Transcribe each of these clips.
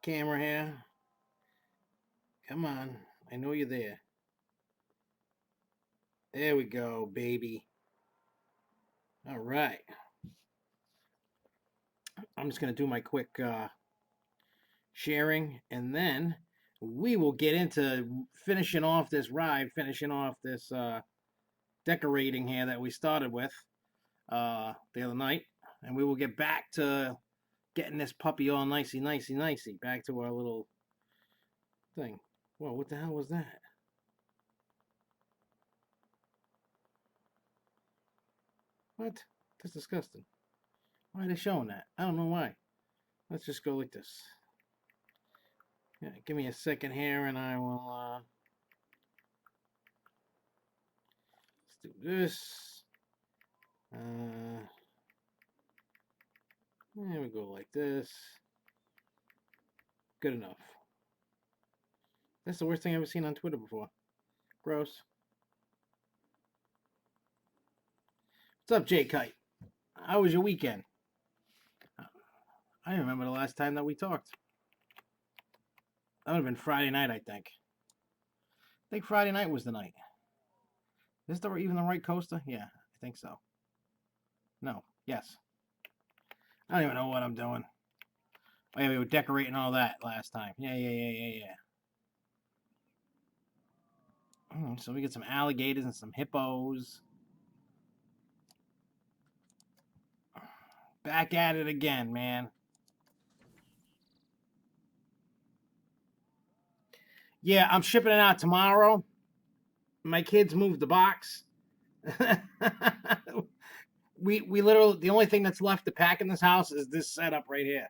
camera here. Come on. I know you're there. There we go, baby. All right. I'm just going to do my quick sharing, and then we will get into finishing off this ride, finishing off this decorating here that we started with the other night. And we will get back to getting this puppy all nicey, nicey, nicey. Back to our little thing. Whoa, what the hell was that? What? That's disgusting. Why are they showing that? I don't know why. Let's just go like this. Yeah, give me a second here and I will let's do this. There we go like this. Good enough. That's the worst thing I've ever seen on Twitter before. Gross. What's up, Jay Kite? How was your weekend? I remember the last time that we talked. That would have been Friday night, I think. I think Friday night was the night. Is this even the right coaster? Yeah, I think so. No. Yes. I don't even know what I'm doing. Oh, yeah, we were decorating all that last time. Yeah. So we get some alligators and some hippos. Back at it again, man. Yeah, I'm shipping it out tomorrow. My kids moved the box. we literally, the only thing that's left to pack in this house is this setup right here.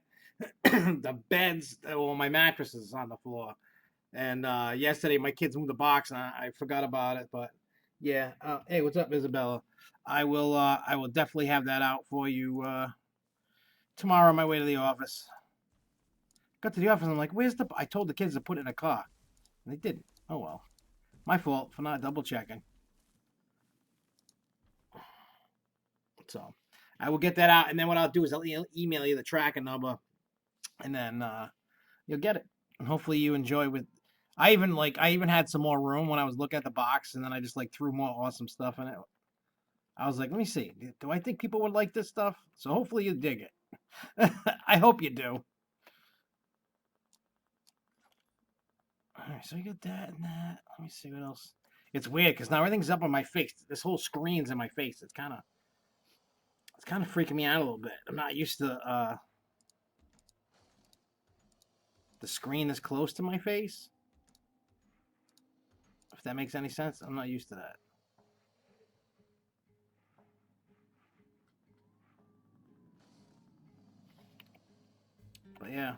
The beds, well, my mattress is on the floor. And yesterday my kids moved the box and I forgot about it. But yeah, hey, what's up, Isabella? I will definitely have that out for you tomorrow on my way to the office. Got to the office and I'm like, where's the? I told the kids to put it in a car, and they didn't. Oh well, my fault for not double checking. So I will get that out, and then what I'll do is I'll email you the tracking number, and then you'll get it. And hopefully you enjoy with. I even had some more room when I was looking at the box, and then I just like threw more awesome stuff in it. I was like, let me see. Do I think people would like this stuff? So hopefully you dig it. I hope you do. All right, so you got that and that. Let me see what else. It's weird because now everything's up on my face. This whole screen's in my face. It's kind of freaking me out a little bit. I'm not used to the screen this close to my face. If that makes any sense, I'm not used to that. But yeah.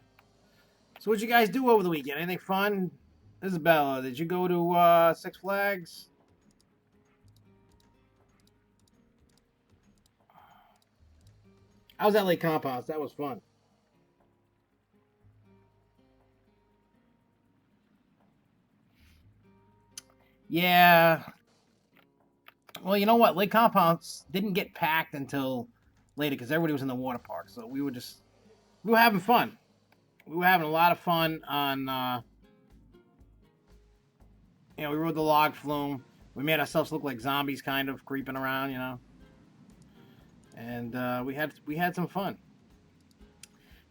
So what'd you guys do over the weekend? Anything fun? Isabella, did you go to Six Flags? I was at Lake Compounds. That was fun. Yeah. Well, you know what? Lake Compounds didn't get packed until later because everybody was in the water park. So we were having fun. We were having a lot of fun on we rode the log flume. We made ourselves look like zombies, kind of creeping around, and we had some fun.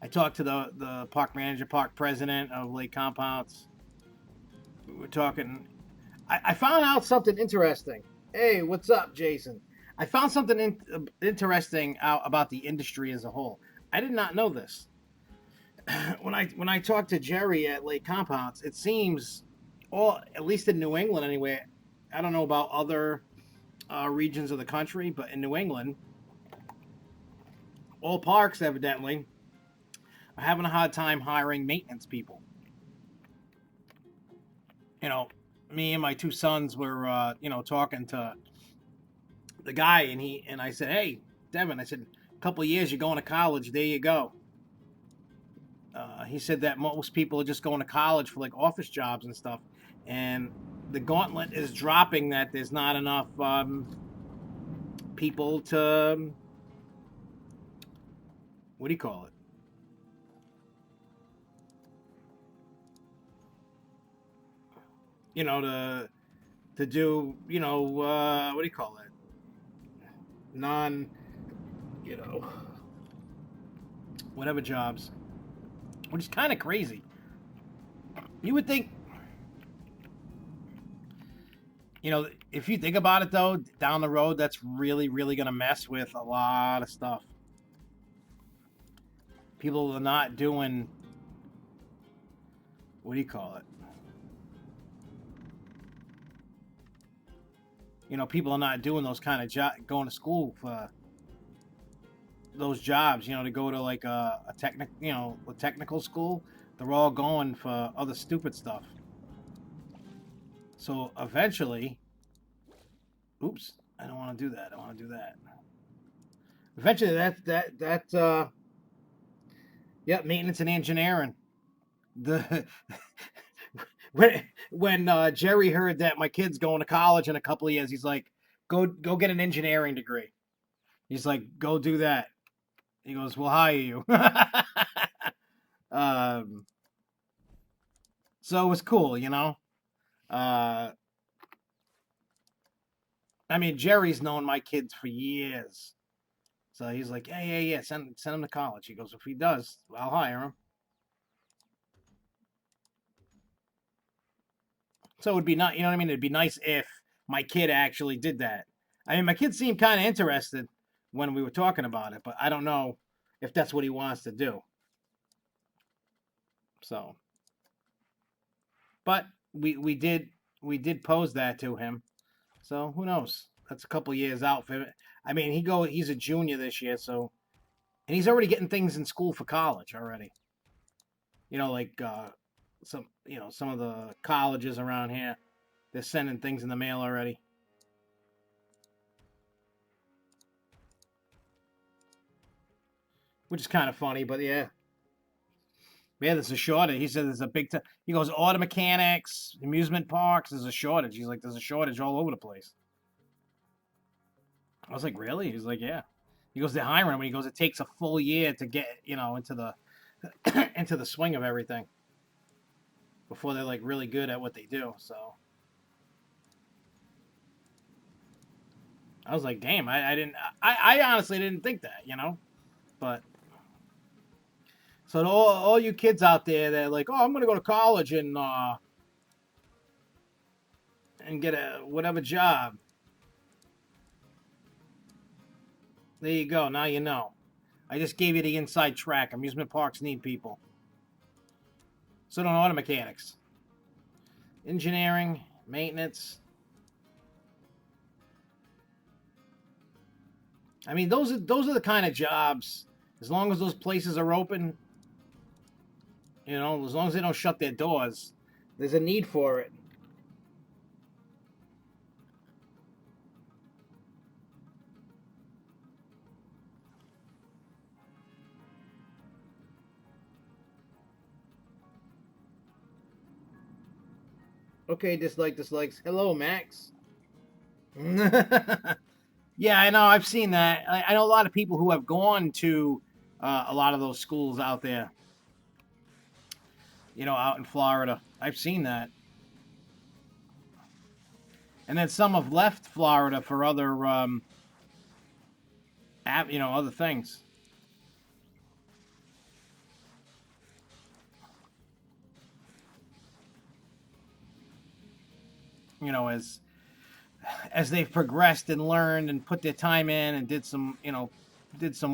I talked to the park manager, park president of Lake Compounds. We were talking. I found out something interesting. Hey, what's up, Jason? I found something interesting out about the industry as a whole. I did not know this. When I talked to Jerry at Lake Compounds, it seems, all at least in New England anyway. I don't know about other regions of the country, but in New England, all parks evidently are having a hard time hiring maintenance people. You know, me and my two sons were talking to the guy, and I said, "Hey, Devin," I said, "a couple of years, you're going to college. There you go." He said that most people are just going to college for like office jobs and stuff, and the gauntlet is dropping that there's not enough people to what do you call it? you know, to do, what do you call it? Non, you know, whatever jobs, which is kind of crazy. You would think, if you think about it though, down the road, that's really, really going to mess with a lot of stuff. People are not doing, what do you call it? People are not doing those kind of going to school for those jobs, to go to like a technical school. They're all going for other stupid stuff. So eventually, oops, I don't want to do that. I want to do that. Eventually, maintenance and engineering. The when Jerry heard that my kid's going to college in a couple of years, he's like, go get an engineering degree. He's like, go do that. He goes, we'll hire you. So it was cool, I mean, Jerry's known my kids for years. So he's like, yeah, send him to college. He goes, if he does, I'll hire him. So it would be not, you know what I mean? It'd be nice if my kid actually did that. I mean, my kid seemed kind of interested when we were talking about it, but I don't know if that's what he wants to do. So, but we did pose that to him. So who knows? That's a couple years out for him. I mean, he's a junior this year, so, and he's already getting things in school for college already. Like some of the colleges around here, they're sending things in the mail already. Which is kind of funny, but yeah. Yeah, there's a shortage. He said there's a big he goes, auto mechanics, amusement parks, there's a shortage. He's like, there's a shortage all over the place. I was like, really? He's like, yeah. He goes, they're hiring him. He goes, it takes a full year to get, into the into the swing of everything before they're like really good at what they do. So I was like, damn, I honestly didn't think that, but so all you kids out there that are like, oh, I'm gonna go to college and get a whatever job. There you go. Now you know. I just gave you the inside track. Amusement parks need people. So don't auto mechanics. Engineering, maintenance. I mean, those are the kind of jobs. As long as those places are open, as long as they don't shut their doors, there's a need for it. Okay, dislikes. Hello, Max. Yeah, I know. I've seen that. I know a lot of people who have gone to a lot of those schools out there. Out in Florida. I've seen that. And then some have left Florida for other, other things. As they've progressed and learned and put their time in and did some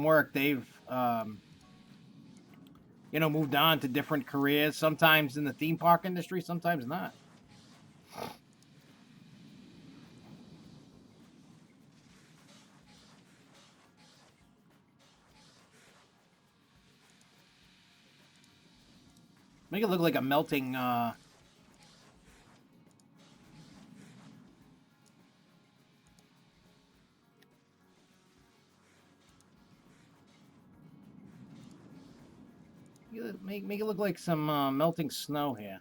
work, they've moved on to different careers. Sometimes in the theme park industry, sometimes not. Make it look like a melting. Make it look like some melting snow here.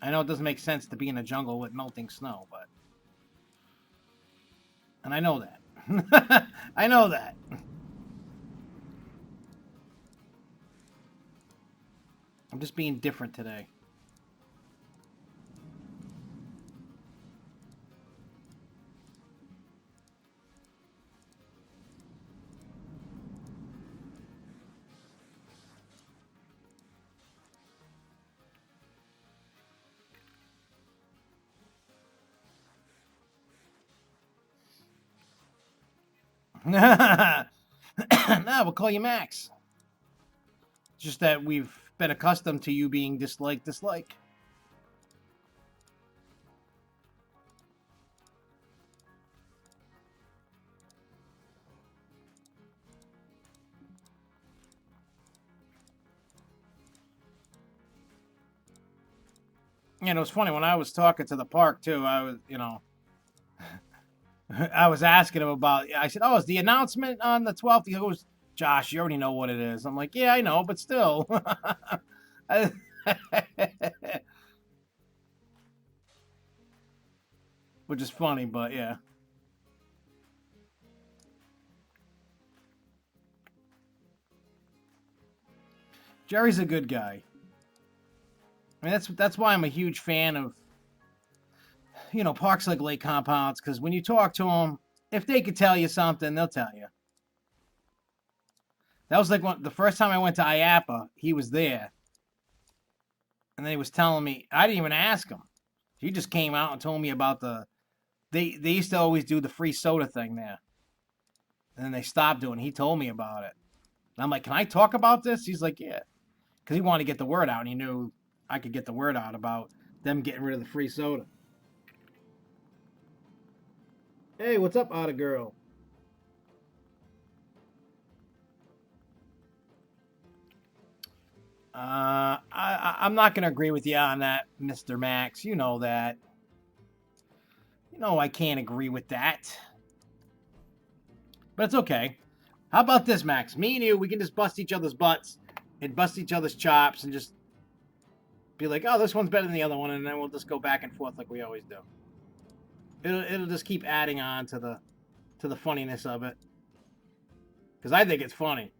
I know it doesn't make sense to be in a jungle with melting snow, but, and I know that. I know that. I'm just being different today. No, we'll call you Max. Just that we've been accustomed to you being dislike. You know, it's funny when I was talking to the park too. I was, I was asking him about. I said, "Oh, is the announcement on the 12th?" He goes, "Josh, you already know what it is." I'm like, "Yeah, I know, but still." Which is funny, but yeah. Jerry's a good guy. I mean, that's why I'm a huge fan of parks like lake compounds, because when you talk to them, if they could tell you something, they'll tell you. That was like the first time I went to IAPA, he was there, and then he was telling me. I didn't even ask him. He just came out and told me about they used to always do the free soda thing there, and then they stopped doing it. He told me about it, and I'm like, "Can I talk about this?" He's like, "Yeah," because he wanted to get the word out, and he knew I could get the word out about them getting rid of the free soda. Hey, what's up, Otta Girl? I'm not going to agree with you on that, Mr. Max. You know that. You know I can't agree with that. But it's okay. How about this, Max? Me and you, we can just bust each other's butts and bust each other's chops and just be like, oh, this one's better than the other one, and then we'll just go back and forth like we always do. It'll just keep adding on to the funniness of it. Because I think it's funny.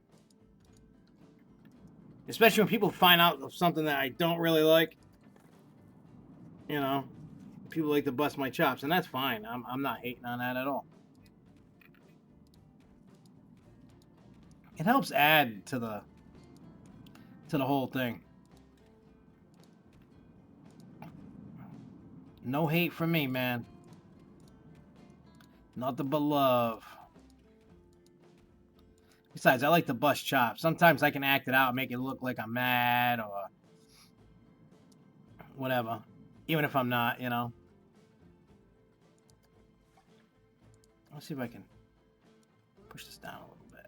Especially when people find out of something that I don't really like. You know, people like to bust my chops, and that's fine. I'm not hating on that at all. It helps add to the whole thing. No hate from me, man. Nothing but love. Besides, I like to bust chops. Sometimes I can act it out, make it look like I'm mad or whatever. Even if I'm not. Let's see if I can push this down a little bit.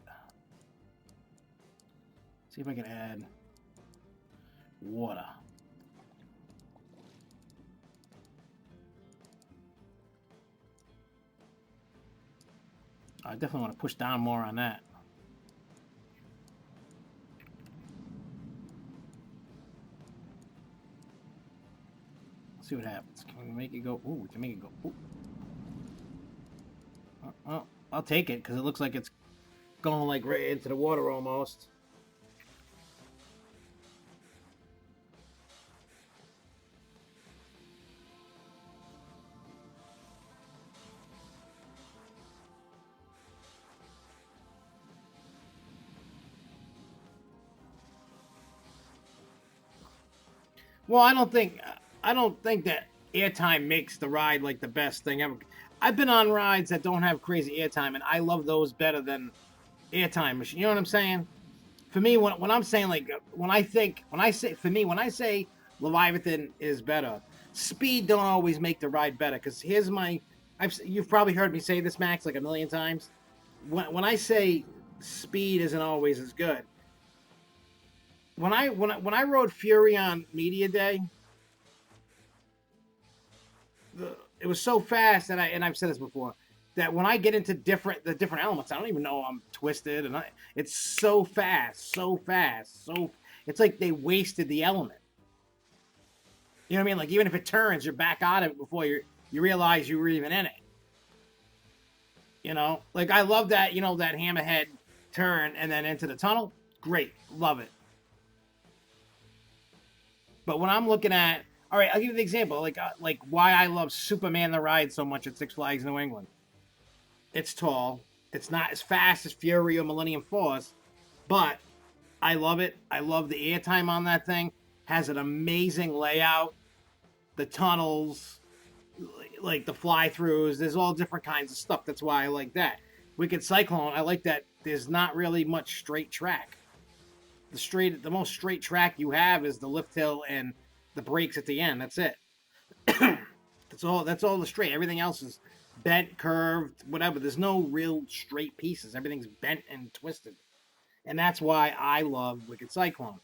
See if I can add water. I definitely want to push down more on that. Let's see what happens. Can we make it go? Ooh, we can make it go. Ooh. Well, I'll take it because it looks like it's going like right into the water almost. Well, I don't think that airtime makes the ride like the best thing ever. I've been on rides that don't have crazy airtime, and I love those better than airtime machine. You know what I'm saying? For me, when I'm saying like when I say Leviathan is better, speed don't always make the ride better. Because you've probably heard me say this, Max, like a million times. When I say speed isn't always as good, when I rode Fury on Media Day, it was so fast that I've said this before, that when I get into the different elements, I don't even know I'm twisted, and it's so fast, so fast, so it's like they wasted the element. You know what I mean? Like even if it turns, you're back out of it before you realize you were even in it. Like I love that that hammerhead turn and then into the tunnel. Great, love it. But when I'm looking at, all right, I'll give you an example, like why I love Superman the ride so much at Six Flags New England. It's tall. It's not as fast as Fury or Millennium Force, but I love it. I love the airtime on that thing. Has an amazing layout. The tunnels, like the fly throughs. There's all different kinds of stuff. That's why I like that. Wicked Cyclone, I like that there's not really much straight track. The most straight track you have is the lift hill and the brakes at the end. That's it. That's all the straight. Everything else is bent, curved, whatever. There's no real straight pieces. Everything's bent and twisted. And that's why I love Wicked Cyclone.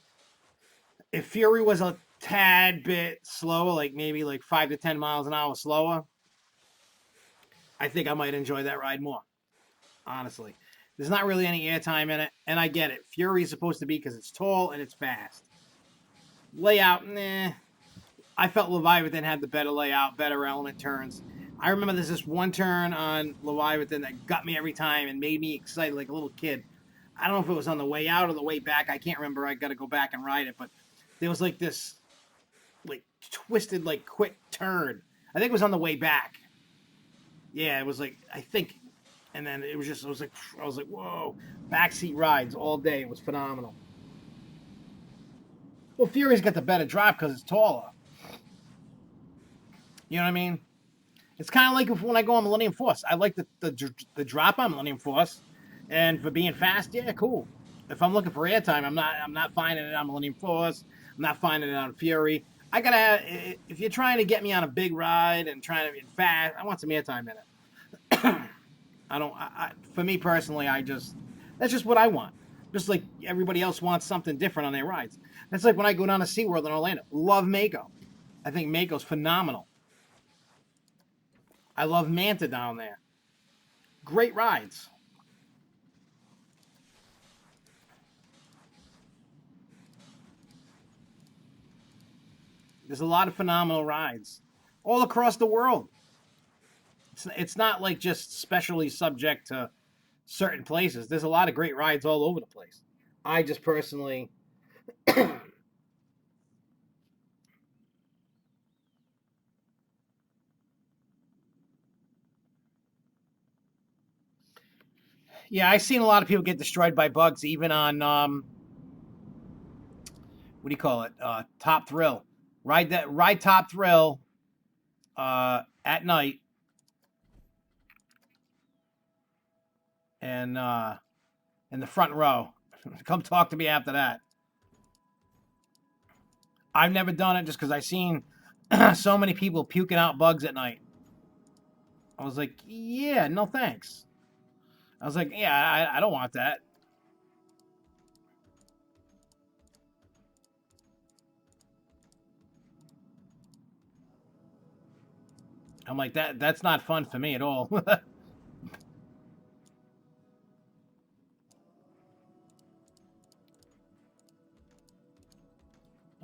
If Fury was a tad bit slower, like maybe like 5 to 10 miles an hour slower, I think I might enjoy that ride more. Honestly, there's not really any airtime in it, and I get it. Fury is supposed to be because it's tall and it's fast. Layout, nah. I felt Leviathan had the better layout, better element turns. I remember there's this one turn on Leviathan that got me every time and made me excited like a little kid. I don't know if it was on the way out or the way back. I can't remember. I got to go back and ride it, but there was like this like twisted like quick turn. I think it was on the way back. Yeah, it was like I think, and then it was just I was like whoa, backseat rides all day. It was phenomenal. Well, Fury's got the better drive because it's taller. You know what I mean? It's kind of like when I go on Millennium Force. I like the drop on Millennium Force, and for being fast, yeah, cool. If I'm looking for airtime, I'm not finding it on Millennium Force. I'm not finding it on Fury. I gotta if you're trying to get me on a big ride and trying to be fast, I want some airtime in it. I don't. For me personally, that's just what I want. Just like everybody else wants something different on their rides. That's like when I go down to SeaWorld in Orlando. Love Mako. I think Mako's phenomenal. I love Manta down there. Great rides. There's a lot of phenomenal rides all across the world. It's not like just specially subject to certain places. There's a lot of great rides all over the place. I just personally yeah, I've seen a lot of people get destroyed by bugs, even on what do you call it? Top Thrill. Ride Top Thrill at night, and in the front row. Come talk to me after that. I've never done it just because I've seen so many people puking out bugs at night. I was like, yeah, no thanks. I was like, yeah, I don't want that. I'm like, that's not fun for me at all.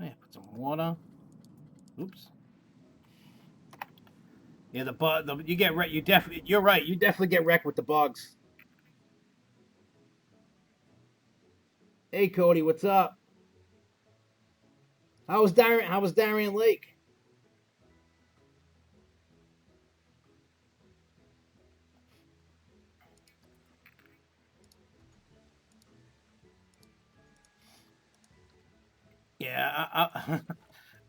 Yeah, put some water. Oops. Yeah, the bug. You get wrecked. You're right. You definitely get wrecked with the bugs. Hey, Cody, what's up? How was Darien Lake? Yeah,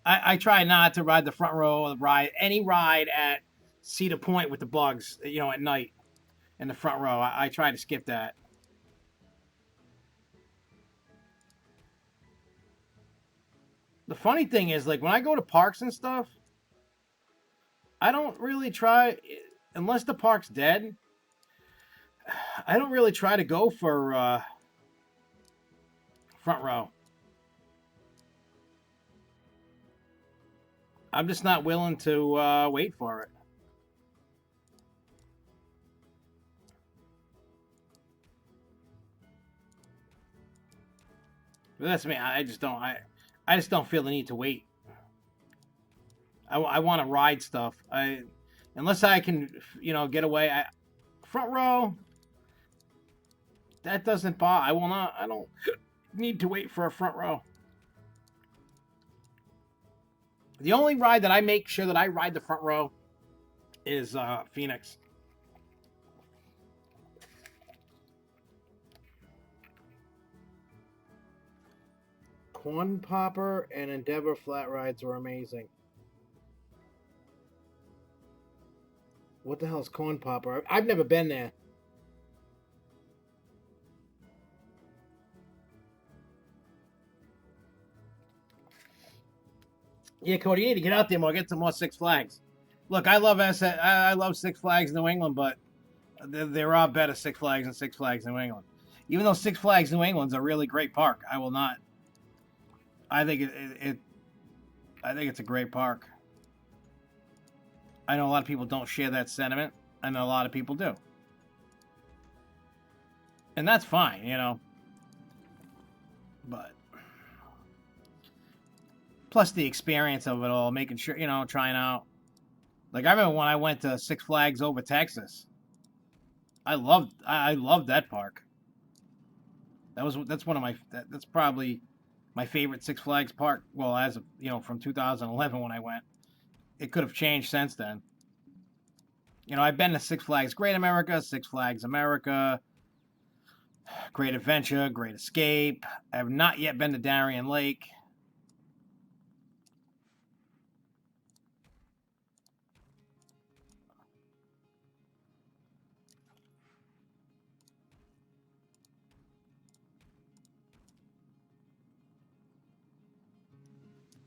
I try not to ride the front row or ride any ride at Cedar Point with the bugs. At night in the front row. I try to skip that. The funny thing is, like when I go to parks and stuff, I don't really try unless the park's dead. I don't really try to go for front row. I'm just not willing to wait for it. But that's me. I just don't. I just don't feel the need to wait. I want to ride stuff. Unless I can, get away. Front row. That doesn't bother. I will not. I don't need to wait for a front row. The only ride that I make sure that I ride the front row is Phoenix. Corn Popper and Endeavor flat rides are amazing. What the hell is Corn Popper? I've never been there. Yeah, Cody, you need to get out there more. Get some more Six Flags. Look, I love Six Flags New England, but there are better Six Flags than Six Flags New England. Even though Six Flags New England's a really great park, I will not. I think I think it's a great park. I know a lot of people don't share that sentiment. I know a lot of people do, and that's fine, you know. But plus the experience of it all, making sure you know, trying out. Like I remember when I went to Six Flags over Texas. I loved that park. That's one of that's probably my favorite Six Flags park. Well, as of you know, from 2011 when I went, it could have changed since then. You know, I've been to Six Flags Great America, Six Flags America, Great Adventure, Great Escape. I have not yet been to Darien Lake.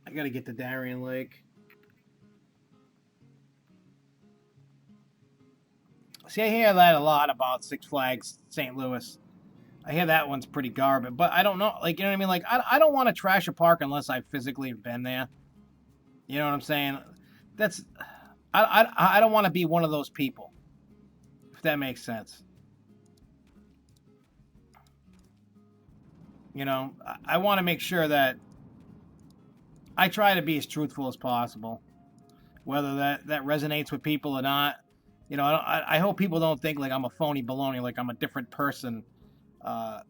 I got to get to Darien Lake. See, I hear that a lot about Six Flags St. Louis. I hear that one's pretty garbage, but I don't know. Like, you know what I mean? Like, I don't want to trash a park unless I've physically been there. You know what I'm saying? That's I don't want to be one of those people, if that makes sense. You know, I want to make sure that I try to be as truthful as possible, whether that resonates with people or not. You know, I hope people don't think like I'm a phony baloney, like I'm a different person. Uh,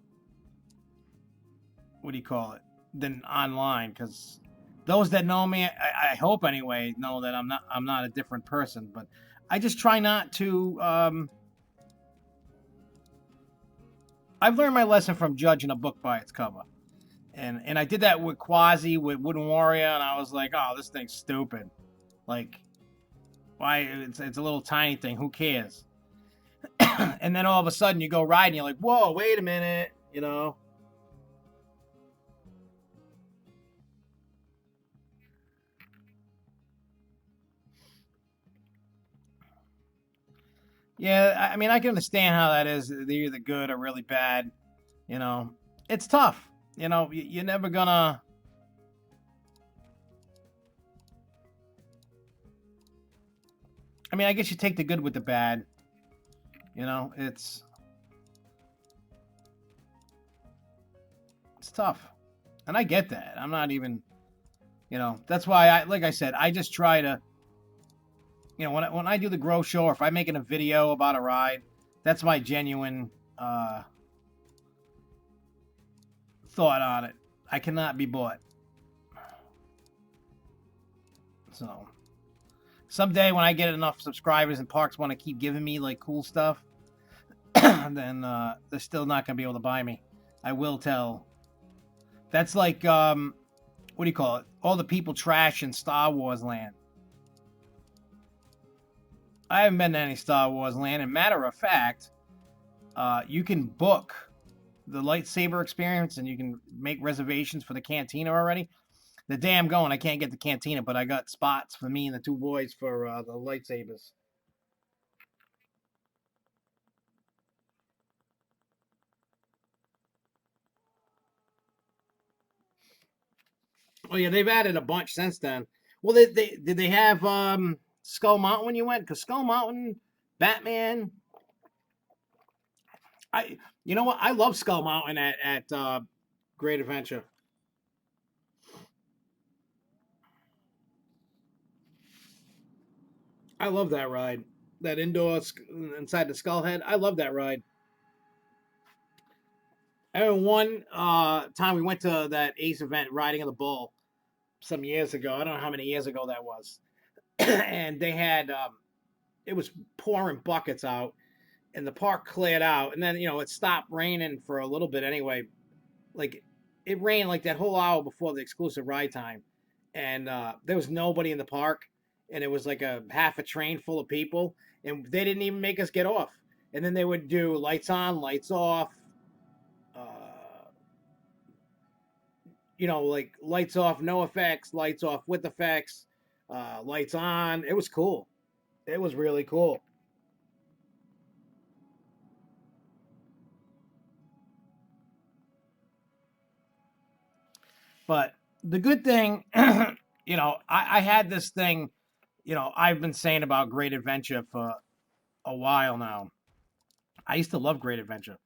what do you call it? Than online, because those that know me, I hope anyway, know that I'm not a different person. But I just try not to. I've learned my lesson from judging a book by its cover. And I did that with Quasi with Wooden Warrior, and I was like, oh, this thing's stupid. Like, why? It's a little tiny thing. Who cares? And then all of a sudden you go riding, you're like, whoa, wait a minute, you know. Yeah, I mean, I can understand how that is. They're either good or really bad. You know, it's tough. You know, you're never gonna. I mean, I guess you take the good with the bad. You know, it's tough, and I get that. I'm not even. You know, that's why like I said, I just try to. You know, when I do the grow show, or if I'm making a video about a ride, that's my genuine thought on it. I cannot be bought. So someday when I get enough subscribers and parks want to keep giving me like cool stuff, then they're still not gonna be able to buy me. I will tell. That's like what do you call it? All the people trash in Star Wars land. I haven't been to any Star Wars land. And matter of fact, you can book the lightsaber experience and you can make reservations for the cantina already. The day I'm going, I can't get the cantina, but I got spots for me and the two boys for the lightsabers. Oh yeah, they've added a bunch since then. Well, they did they have Skull Mountain when you went? Because Skull Mountain, Batman. I you know what? I love Skull Mountain at Great Adventure. I love that ride. That indoor inside the Skull Head. I love that ride. I remember one time we went to that Ace event, Riding of the Bull, some years ago. I don't know how many years ago that was. And they had it was pouring buckets out, and the park cleared out, and then you know it stopped raining for a little bit anyway. Like it rained like that whole hour before the exclusive ride time, and there was nobody in the park, and it was like a half a train full of people, and they didn't even make us get off. And then they would do lights on, lights off, you know, like lights off, no effects, lights off with effects, lights on. It was cool. It was really cool. But the good thing, you know, I had this thing, you know, I've been saying about Great Adventure for a while now. I used to love Great Adventure.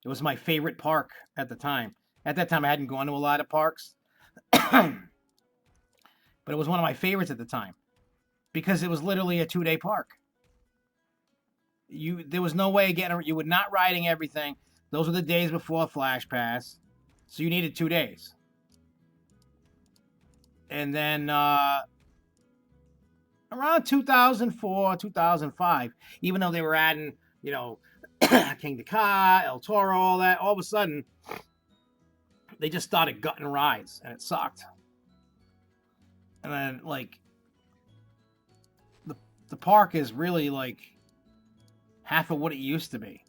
It was my favorite park at the time. At that time, I hadn't gone to a lot of parks, but it was one of my favorites at the time because it was literally a 2 day park. There was no way of getting you were not riding everything. Those were the days before Flash Pass, so you needed 2 days. And then around 2004, 2005, even though they were adding, you know, King Ka, El Toro, all that, all of a sudden they just started gutting rides, and it sucked. And then like the park is really like half of what it used to be.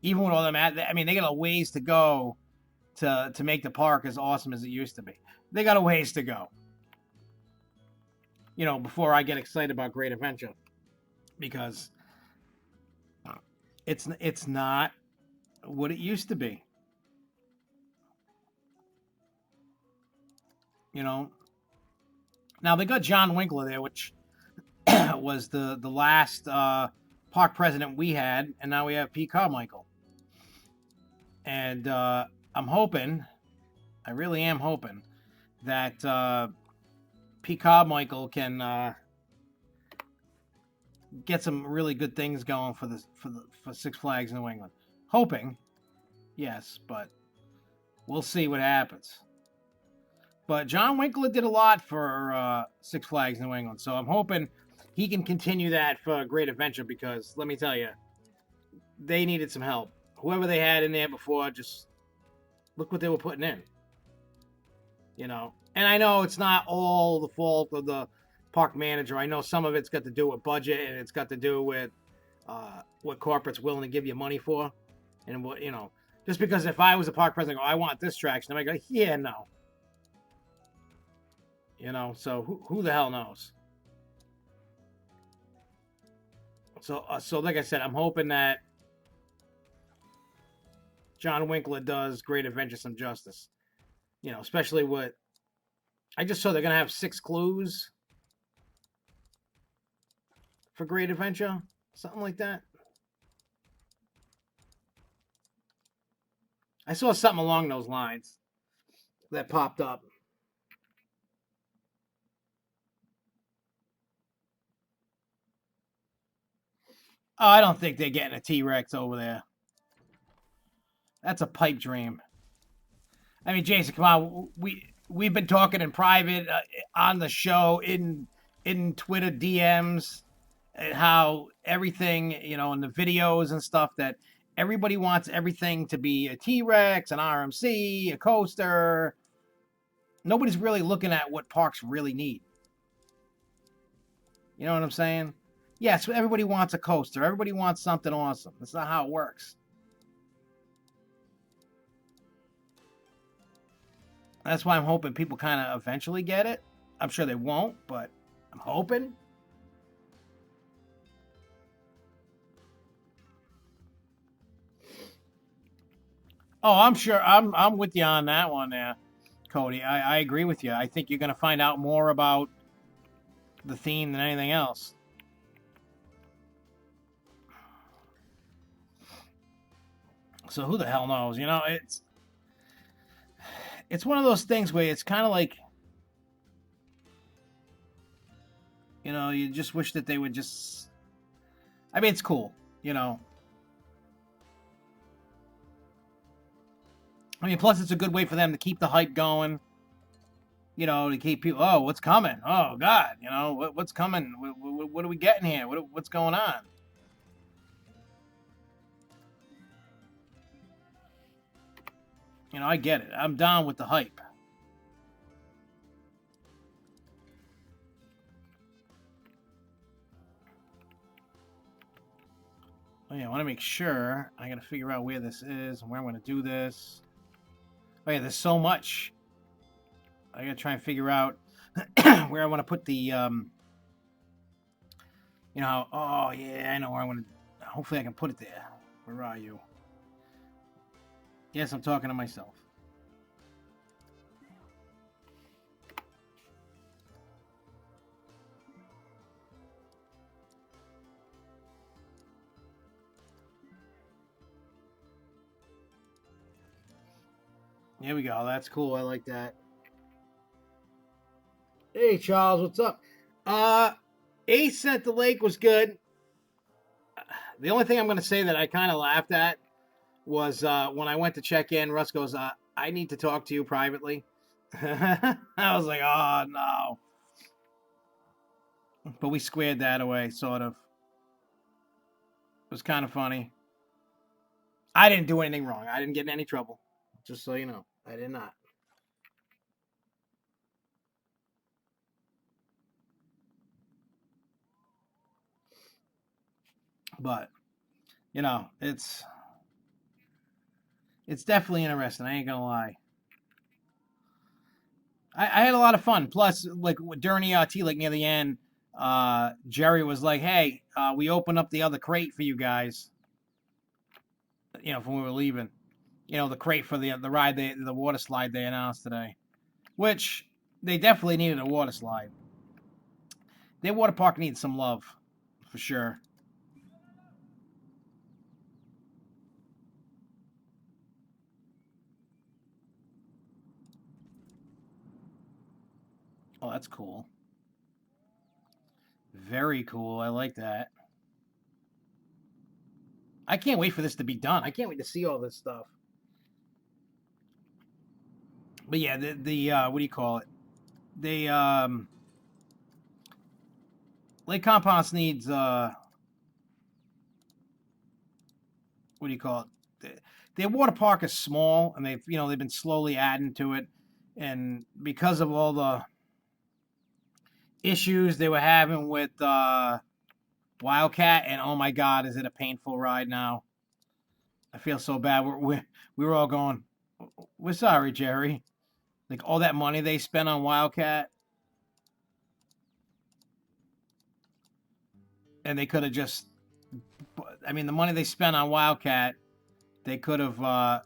Even with all them, I mean, they got a ways to go to make the park as awesome as it used to be. They got a ways to go. You know, before I get excited about Great Adventure, because it's not what it used to be. You know, now they got John Winkler there, which was the last park president we had, and now we have Pete Carmichael. And I'm hoping, I really am hoping, that Pete Carmichael can get some really good things going for Six Flags New England. Hoping, yes, but we'll see what happens. But John Winkler did a lot for Six Flags New England, so I'm hoping he can continue that for Great Adventure because let me tell you, they needed some help. Whoever they had in there before, just look what they were putting in. You know, and I know it's not all the fault of the park manager. I know some of it's got to do with budget and it's got to do with what corporate's willing to give you money for, and what, you know. Just because if I was a park president, I go, I want this traction, I go, yeah, no. You know, so who the hell knows? So like I said, I'm hoping that John Winkler does Great Adventure some justice. You know, especially what I just saw they're gonna have 6 clues for Great Adventure, something like that. I saw something along those lines that popped up. Oh, I don't think they're getting a T-Rex over there. That's a pipe dream. I mean, Jason, come on. We've been talking in private on the show in Twitter DMs and how everything, you know, in the videos and stuff, that everybody wants everything to be a T-Rex, an RMC, a coaster. Nobody's really looking at what parks really need. You know what I'm saying? Yes, everybody wants a coaster. Everybody wants something awesome. That's not how it works. That's why I'm hoping people kind of eventually get it. I'm sure they won't, but I'm hoping. Oh, I'm sure. I'm with you on that one there, Cody. I agree with you. I think you're going to find out more about the theme than anything else. So who the hell knows? You know, it's one of those things where it's kind of like, you know, you just wish that they would just. I mean, it's cool, you know. I mean, plus it's a good way for them to keep the hype going. You know, to keep people. Oh, what's coming? Oh God, you know what's coming? What are we getting here? What's going on? You know, I get it. I'm down with the hype. Oh yeah, I want to make sure. I got to figure out where this is and where I'm going to do this. Oh yeah, there's so much. I gotta try and figure out where I want to put the oh yeah, I know where I want to. Hopefully, I can put it there. Where are you? Yes, I'm talking to myself. Here we go. That's cool. I like that. Hey, Charles, what's up? Ace at the Lake was good. The only thing I'm going to say that I kind of laughed at was when I went to check in, Russ goes, I need to talk to you privately. I was like, oh, no. But we squared that away, sort of. It was kind of funny. I didn't do anything wrong. I didn't get in any trouble. Just so you know, I did not. But, it's definitely interesting. I ain't going to lie. I had a lot of fun. Plus, like during the like near the end, Jerry was like, "Hey, we opened up the other crate for you guys." When we were leaving, the crate for the ride, the water slide they announced today, which they definitely needed a water slide. Their water park needs some love, for sure. Oh, that's cool. Very cool. I like that. I can't wait for this to be done. I can't wait to see all this stuff. But yeah, the what do you call it? They Lake Compounce needs what do you call it? Their water park is small, and they've been slowly adding to it, and because of all the issues they were having with Wildcat, and oh my God, is it a painful ride now? I feel so bad. We were all going, we're sorry, Jerry. Like all that money they spent on Wildcat, and they could have just. I mean, the money they spent on Wildcat, they could have bought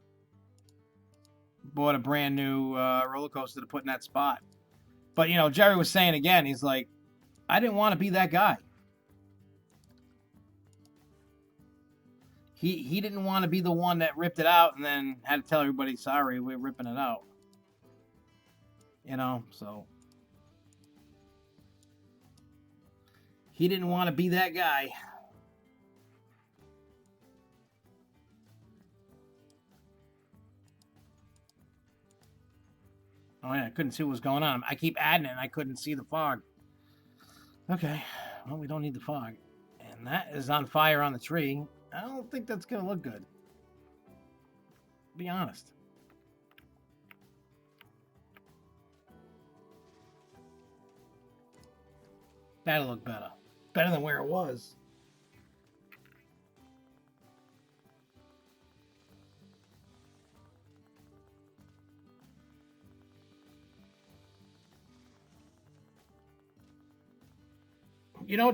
a brand new roller coaster to put in that spot. But Jerry was saying again, he's like, I didn't want to be that guy. He didn't want to be the one that ripped it out and then had to tell everybody, sorry, we're ripping it out. So he didn't want to be that guy. Oh yeah, I couldn't see what was going on. I keep adding it and I couldn't see the fog. Okay, well, we don't need the fog. And that is on fire on the tree. I don't think that's going to look good. Be honest. That'll look better. Better than where it was.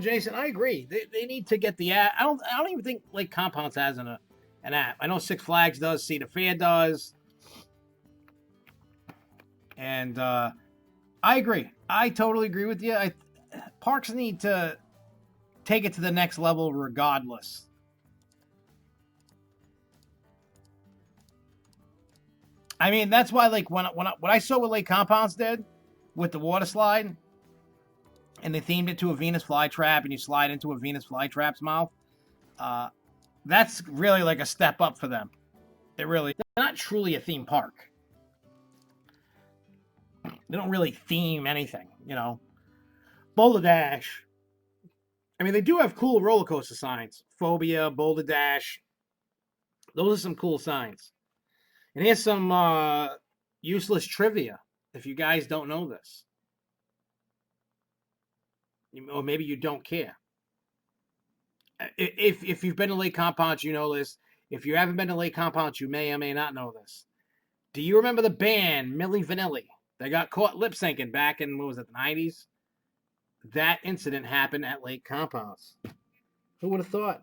Jason, I agree. They need to get the app. I don't even think Lake Compounce has an app. I know Six Flags does, Cedar Fair does. And I agree. I totally agree with you. Parks need to take it to the next level regardless. I mean, that's why like when I saw what Lake Compounce did with the water slide, and they themed it to a Venus flytrap, and you slide into a Venus flytrap's mouth. That's really like a step up for them. It really, they're not truly a theme park. They don't really theme anything, Boulder Dash. I mean, they do have cool roller coaster signs. Phobia, Boulder Dash. Those are some cool signs. And here's some useless trivia if you guys don't know this. Or maybe you don't care. If you've been to Lake Compounce, you know this. If you haven't been to Lake Compounce, you may or may not know this. Do you remember the band Milli Vanilli They got caught lip syncing back in, what was it, the 90s? That incident happened at Lake Compounce. Who would have thought?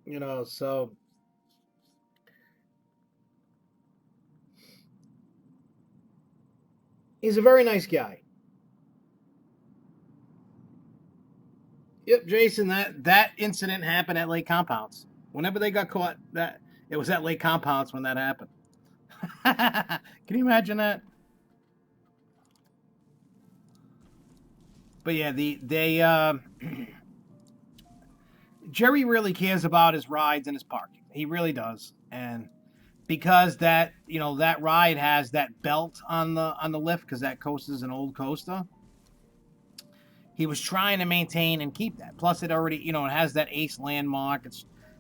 You know, so he's a very nice guy. Yep, Jason, that incident happened at Lake Compounce. Whenever they got caught, that it was at Lake Compounce when that happened. Can you imagine that? But yeah, Jerry really cares about his rides and his parking. He really does. And because that, that ride has that belt on the lift, because that coaster is an old coaster, he was trying to maintain and keep that. Plus, it already, it has that Ace landmark.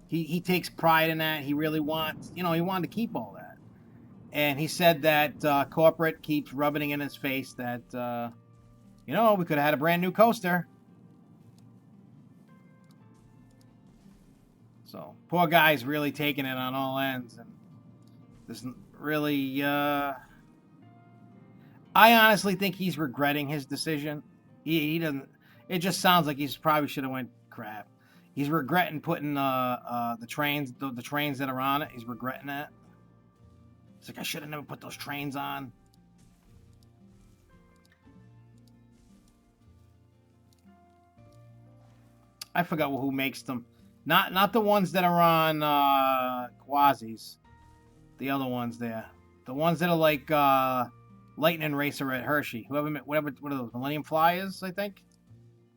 He takes pride in that. He really wants, he wanted to keep all that. And he said that corporate keeps rubbing in his face that, we could have had a brand new coaster. So poor guy's really taking it on all ends, and this really, I honestly think he's regretting his decision. He doesn't. It just sounds like he's probably should have went crap. He's regretting putting the trains, the trains that are on it. He's regretting that. It's like, I should have never put those trains on. I forgot who makes them. Not the ones that are on Quasis. The other ones there. The ones that are like Lightning Racer at Hershey. What are those? Millennium Flyers, I think.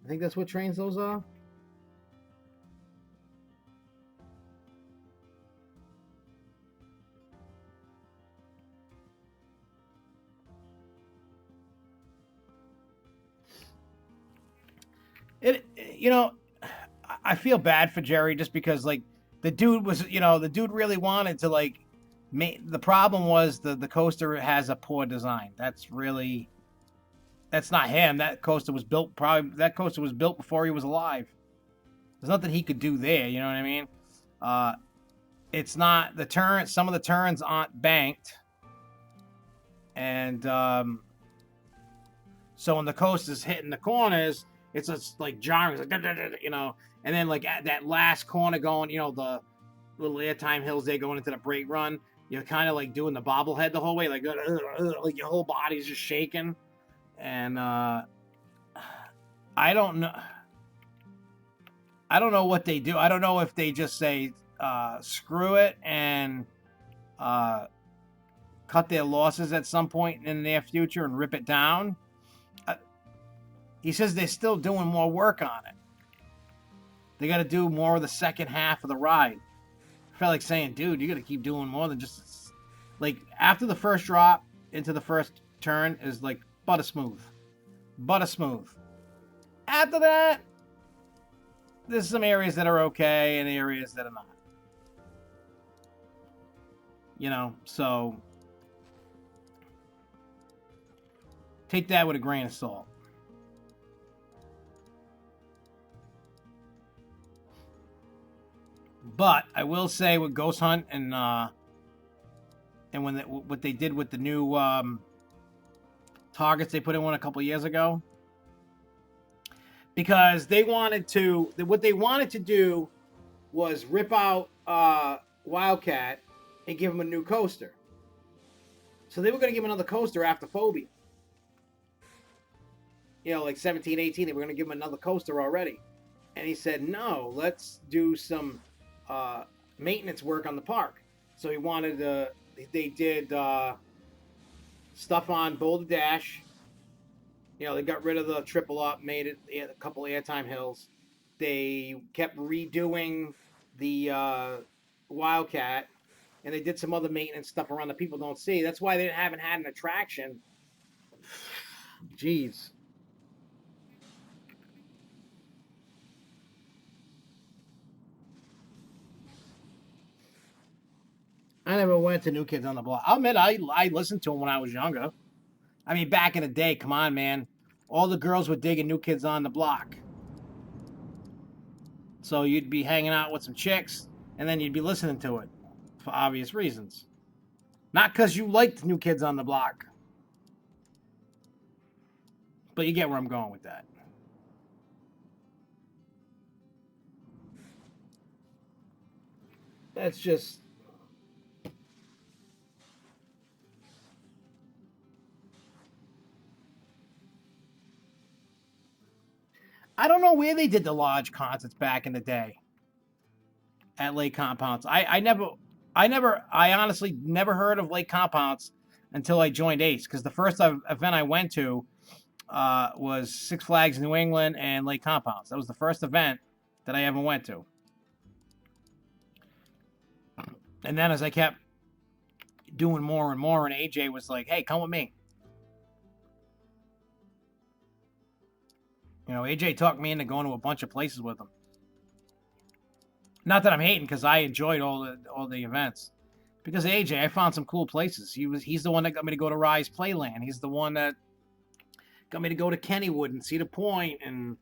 I think that's what trains those are. I feel bad for Jerry just because, like, the dude was, the dude really wanted to, like, the problem was the coaster has a poor design. That's not him. That coaster was built before he was alive. There's nothing he could do there, you know what I mean? It's not the turn. Some of the turns aren't banked. And so when the coaster's hitting the corners, it's just like jarring, it's like, and then like at that last corner going, the little airtime hills there going into the brake run, you're kind of like doing the bobblehead the whole way, like your whole body's just shaking. And I don't know what they do. I don't know if they just say screw it and cut their losses at some point in the near future and rip it down. He says they're still doing more work on it. They got to do more of the second half of the ride. I felt like saying, dude, you got to keep doing more than just like after the first drop into the first turn is like butter smooth. After that, there's some areas that are okay and areas that are not. So take that with a grain of salt. But I will say with Ghost Hunt and what they did with the new targets they put in one a couple years ago, because what they wanted to do was rip out Wildcat and give him a new coaster. So they were going to give him another coaster after Phobia. Like 17, 18, they were going to give him another coaster already. And he said, no, let's do some maintenance work on the park. So they did stuff on Boulder Dash. They got rid of the triple up, made it a couple airtime hills. They kept redoing the Wildcat, and they did some other maintenance stuff around that people don't see. That's why they haven't had an attraction. Jeez. I never went to New Kids on the Block. I'll admit, I listened to them when I was younger. I mean, back in the day, come on, man. All the girls were digging New Kids on the Block. So you'd be hanging out with some chicks, and then you'd be listening to it for obvious reasons. Not because you liked New Kids on the Block. But you get where I'm going with that. That's just... I don't know where they did the lodge concerts back in the day at Lake Compounce. I honestly never heard of Lake Compounce until I joined Ace, because the first event I went to was Six Flags New England and Lake Compounce. That was the first event that I ever went to. And then as I kept doing more and more, and AJ was like, hey, come with me. You know, AJ talked me into going to a bunch of places with him. Not that I'm hating, because I enjoyed all the events. Because AJ, I found some cool places. He's the one that got me to go to Rise Playland. He's the one that got me to go to Kennywood and Cedar Point and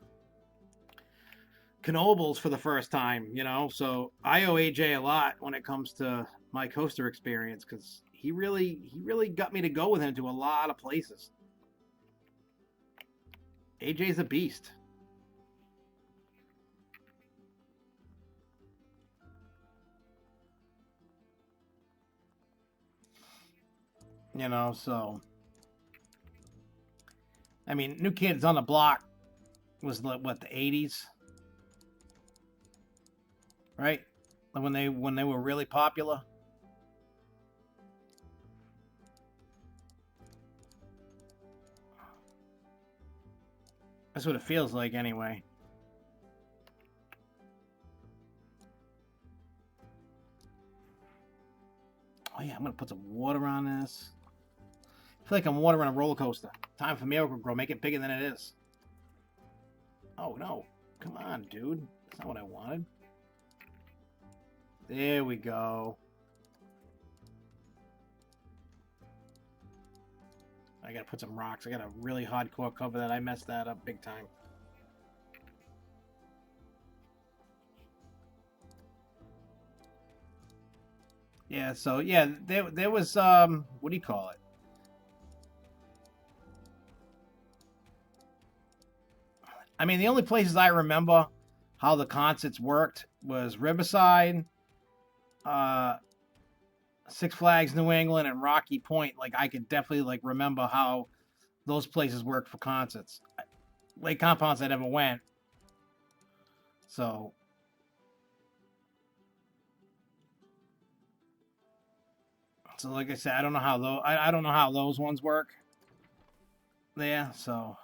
Knoebels for the first time, you know. So I owe AJ a lot when it comes to my coaster experience, because he really got me to go with him to a lot of places. AJ's a beast. You know, so I mean, New Kids on the Block was what, the 80s? Right? When they were really popular. That's what it feels like anyway. Oh yeah, I'm gonna put some water on this. I feel like I'm watering a roller coaster. Time for Miracle-Gro. Make it bigger than it is. Oh no. Come on, dude. That's not what I wanted. There we go. I gotta put some rocks. I got a really hardcore cover that. I messed that up big time. Yeah, so yeah, there was what do you call it? I mean, the only places I remember how the concerts worked was Riverside, Six Flags New England, and Rocky Point. Like, I could definitely like remember how those places worked for concerts. Lake Compounce, I never went, so like I said, I don't know how I don't know how those ones work. Yeah, so.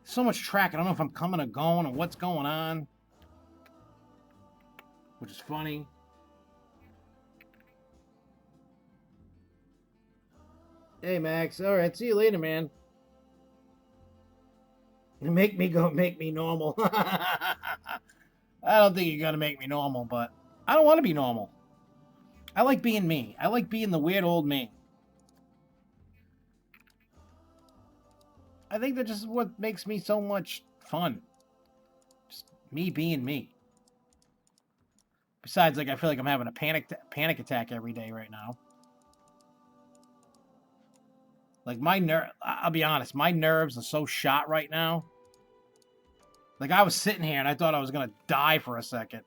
So much track. I don't know if I'm coming or going or what's going on, which is funny. Hey, Max. All right. See you later, man. Make me normal. I don't think you're going to make me normal, but I don't want to be normal. I like being me. I like being the weird old me. I think that's just what makes me so much fun. Just me being me. Besides, like, I feel like I'm having a panic attack every day right now. Like, I'll be honest, my nerves are so shot right now. Like, I was sitting here and I thought I was gonna die for a second.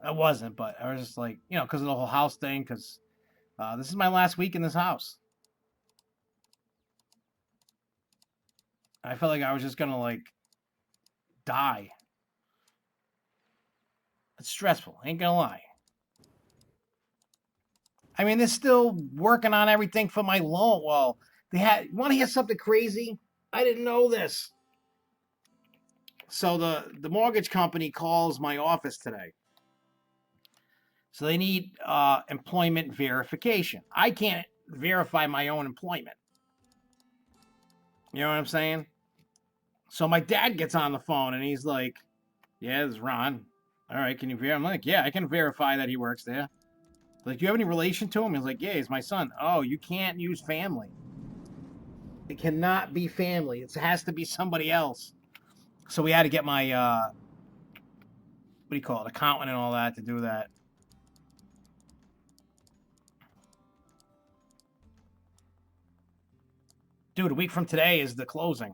I wasn't, but I was just like, you know, because of the whole house thing, because this is my last week in this house. I felt like I was just gonna, like, die. It's stressful, ain't gonna lie. I mean, they're still working on everything for my loan. Well, want to hear something crazy? I didn't know this. So the mortgage company calls my office today. So they need employment verification. I can't verify my own employment. You know what I'm saying? So my dad gets on the phone and he's like, "Yeah, this is Ron. All right, can you verify?" I'm like, "Yeah, I can verify that he works there." Like, do you have any relation to him? He's like, "Yeah, he's my son." Oh, you can't use family. It cannot be family. It has to be somebody else. So we had to get my what do you call it, accountant and all that to do that. Dude, a week from today is the closing.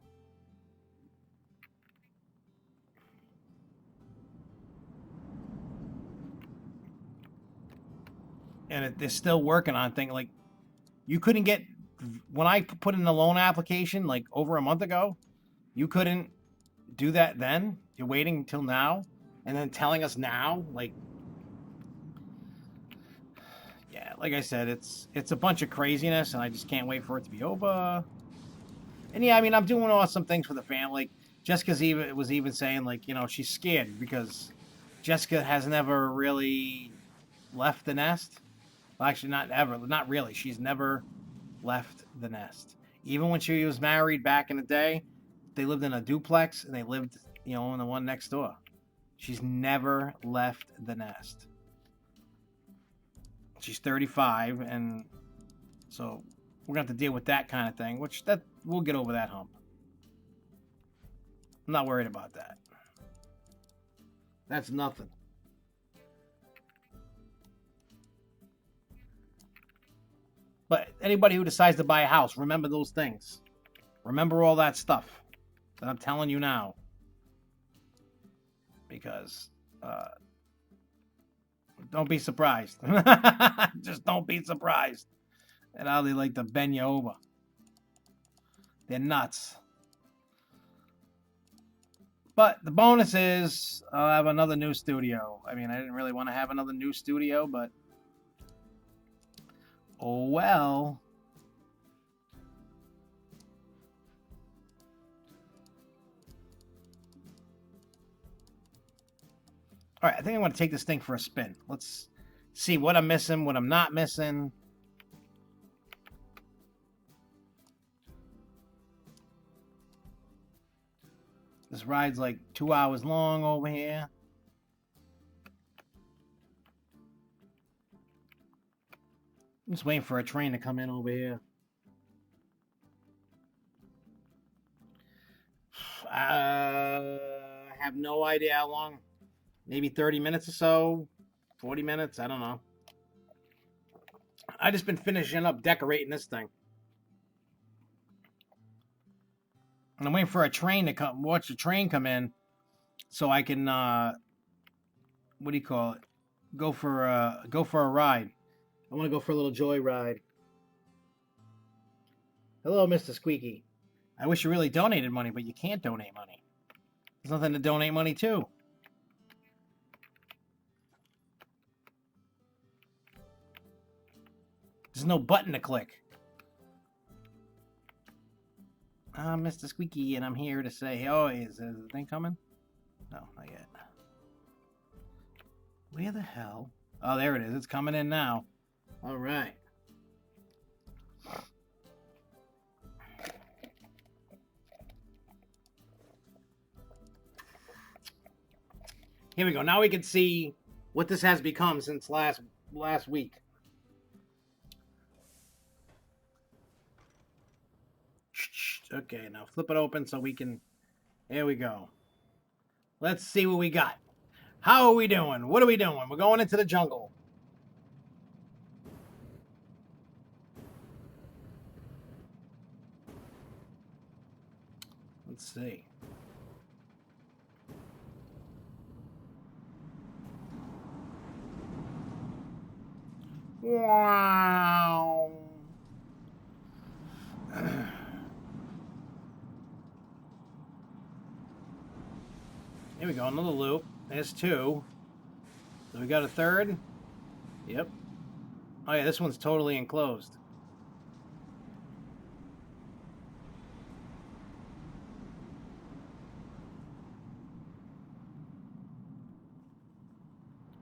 And they're still working on things. Like, you couldn't get, when I put in the loan application like over a month ago, you couldn't do that then. You're waiting until now and then telling us now, like, yeah, like I said, it's a bunch of craziness and I just can't wait for it to be over. And yeah, I mean, I'm doing awesome things for the family. Jessica's even was even saying, like, you know, she's scared because Jessica has never really left the nest. Well, actually, not ever, not really. She's never left the nest. Even when she was married back in the day, they lived in a duplex and they lived, you know, in the one next door. She's never left the nest. She's 35, and so we're gonna have to deal with that kind of thing. Which that we'll get over that hump. I'm not worried about that. That's nothing. But anybody who decides to buy a house, remember those things. Remember all that stuff that I'm telling you now. Because don't be surprised. Just don't be surprised at how they like to bend you over. They're nuts. But the bonus is I'll have another new studio. I mean, I didn't really want to have another new studio, but oh well. All right, I think I want to take this thing for a spin. Let's see what I'm missing, what I'm not missing. This ride's like 2 hours long over here. I'm just waiting for a train to come in over here. I have no idea how long. Maybe 30 minutes or so, 40 minutes. I don't know. I just been finishing up decorating this thing. And I'm waiting for a train to come, watch the train come in so I can, what do you call it? Go for a ride. I want to go for a little joy ride. Hello, Mr. Squeaky. I wish you really donated money, but you can't donate money. There's nothing to donate money to. There's no button to click. I'm Mr. Squeaky, and I'm here to say, oh, is the thing coming? No, not yet. Where the hell? Oh, there it is. It's coming in now. All right. Here we go. Now we can see what this has become since last week. Okay, now flip it open so we can. There we go. Let's see what we got. How are we doing? What are we doing? We're going into the jungle. Let's see. Wow. Here we go, another loop. There's two. So we got a third. Yep. Oh yeah, this one's totally enclosed.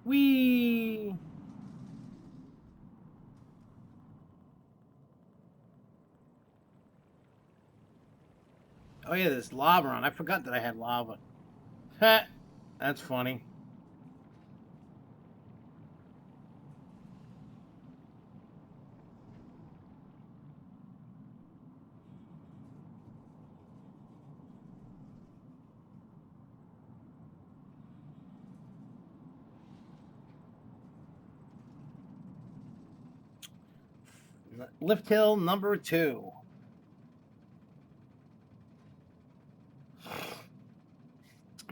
Whee! Oh yeah, there's lava on. I forgot that I had lava. Heh, that's funny. Lift hill number 2.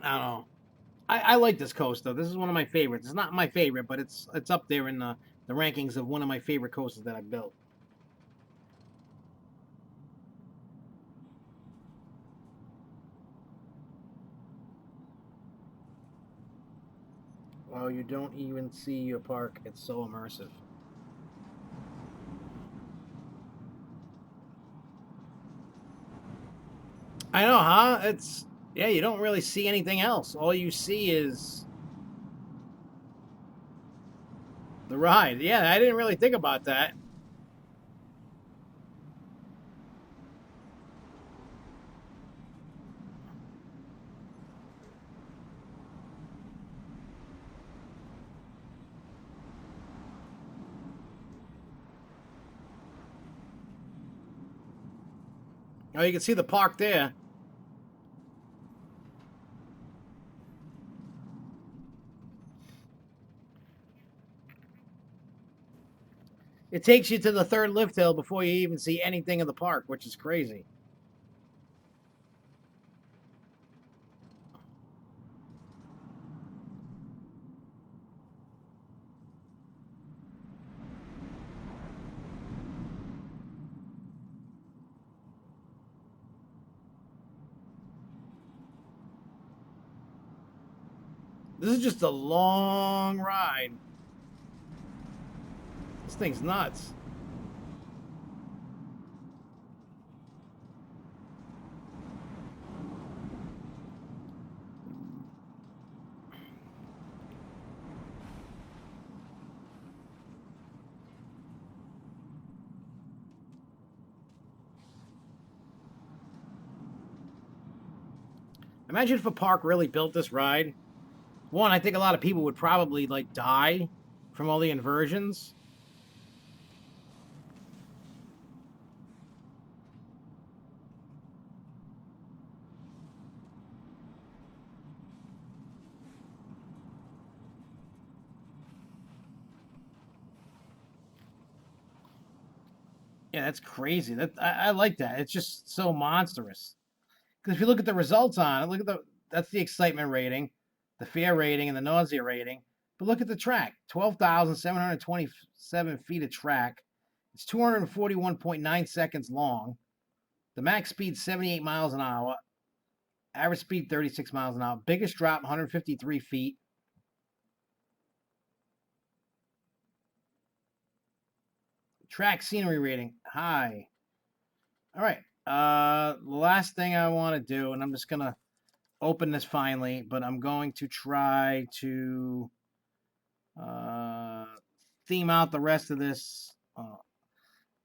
I don't know. I like this coast though. This is one of my favorites. It's not my favorite, but it's up there in the rankings of one of my favorite coasters that I built. Oh, you don't even see your park. It's so immersive. I know, huh? It's yeah, you don't really see anything else. All you see is the ride. Yeah, I didn't really think about that. Oh, you can see the park there. It takes you to the third lift hill before you even see anything of the park, which is crazy. This is just a long ride. This thing's nuts. Imagine if a park really built this ride. One, I think a lot of people would probably like die from all the inversions. Yeah, that's crazy. I like that. It's just so monstrous. Because if you look at the results on it, look at the that's the excitement rating, the fear rating, and the nausea rating. But look at the track: 12,727 feet of track. It's 241.9 seconds long. The max speed 78 miles an hour. Average speed 36 miles an hour. Biggest drop 153 feet. Track scenery rating high. All right. Last thing I want to do, and I'm just gonna open this finally, but I'm going to try to uh, theme out the rest of this.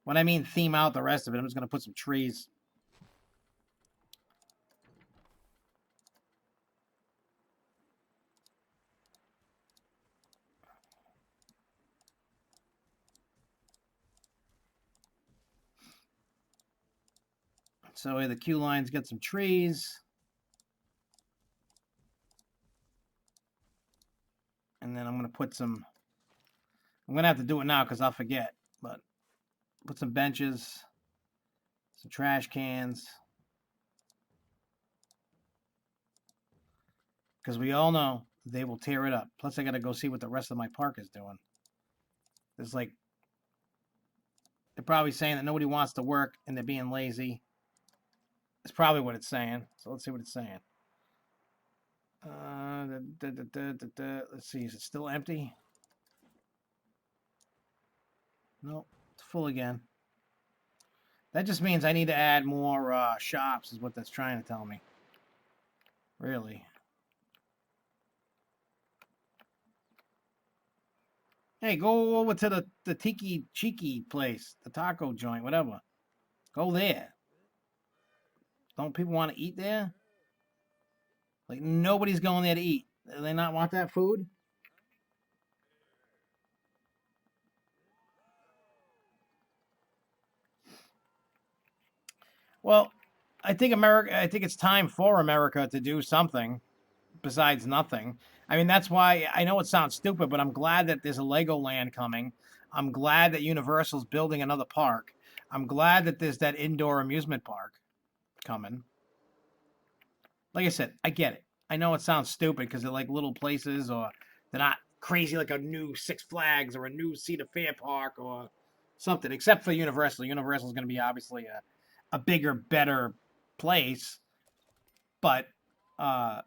When I mean theme out the rest of it, I'm just gonna put some trees. So the queue lines get some trees. And then I'm gonna put some. I'm gonna have to do it now because I'll forget. But put some benches, some trash cans, because we all know they will tear it up. Plus, I gotta go see what the rest of my park is doing. There's like they're probably saying that nobody wants to work and they're being lazy. It's probably what it's saying. So let's see what it's saying. Let's see. Is it still empty? Nope. It's full again. That just means I need to add more shops, is what that's trying to tell me. Really. Hey, go over to the Tiki Cheeky place, the taco joint, whatever. Go there. Don't people want to eat there? Like nobody's going there to eat. Do they not want that food? Well, I think America. I think it's time for America to do something besides nothing. I mean, that's why I know it sounds stupid, but I'm glad that there's a Legoland coming. I'm glad that Universal's building another park. I'm glad that there's that indoor amusement park coming. Like I said, I get it. I know it sounds stupid because they're like little places or they're not crazy like a new Six Flags or a new Cedar Fair park or something, except for Universal. Universal is going to be obviously a bigger, better place. But yeah,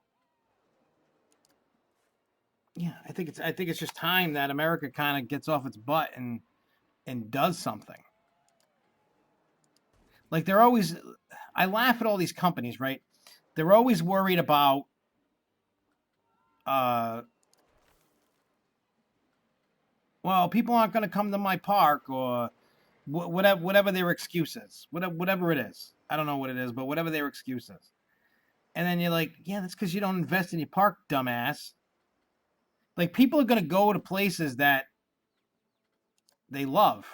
I think it's just time that America kind of gets off its butt and does something. Like they're always, I laugh at all these companies, right? They're always worried about uh well, people aren't going to come to my park or whatever their excuse is, whatever it is. I don't know what it is, but whatever their excuse is. And then you're like, yeah, that's because you don't invest in your park, dumbass. Like people are going to go to places that they love.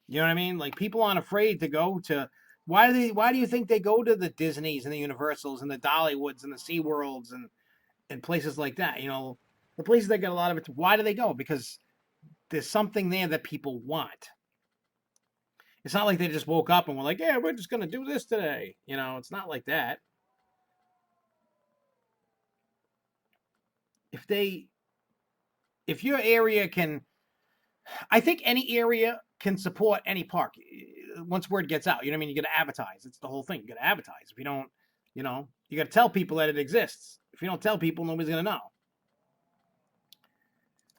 You know what I mean? Like people aren't afraid to go to. Why do you think they go to the Disneys and the Universals and the Dollywoods and the SeaWorlds and places like that? You know, the places that get a lot of it. Why do they go? Because there's something there that people want. It's not like they just woke up and were like, yeah, we're just going to do this today. You know, it's not like that. If they, if your area can, I think any area can support any park once word gets out. You know what I mean? You got to advertise. It's the whole thing. You got to advertise. If you don't, you know, you got to tell people that it exists. If you don't tell people, nobody's going to know.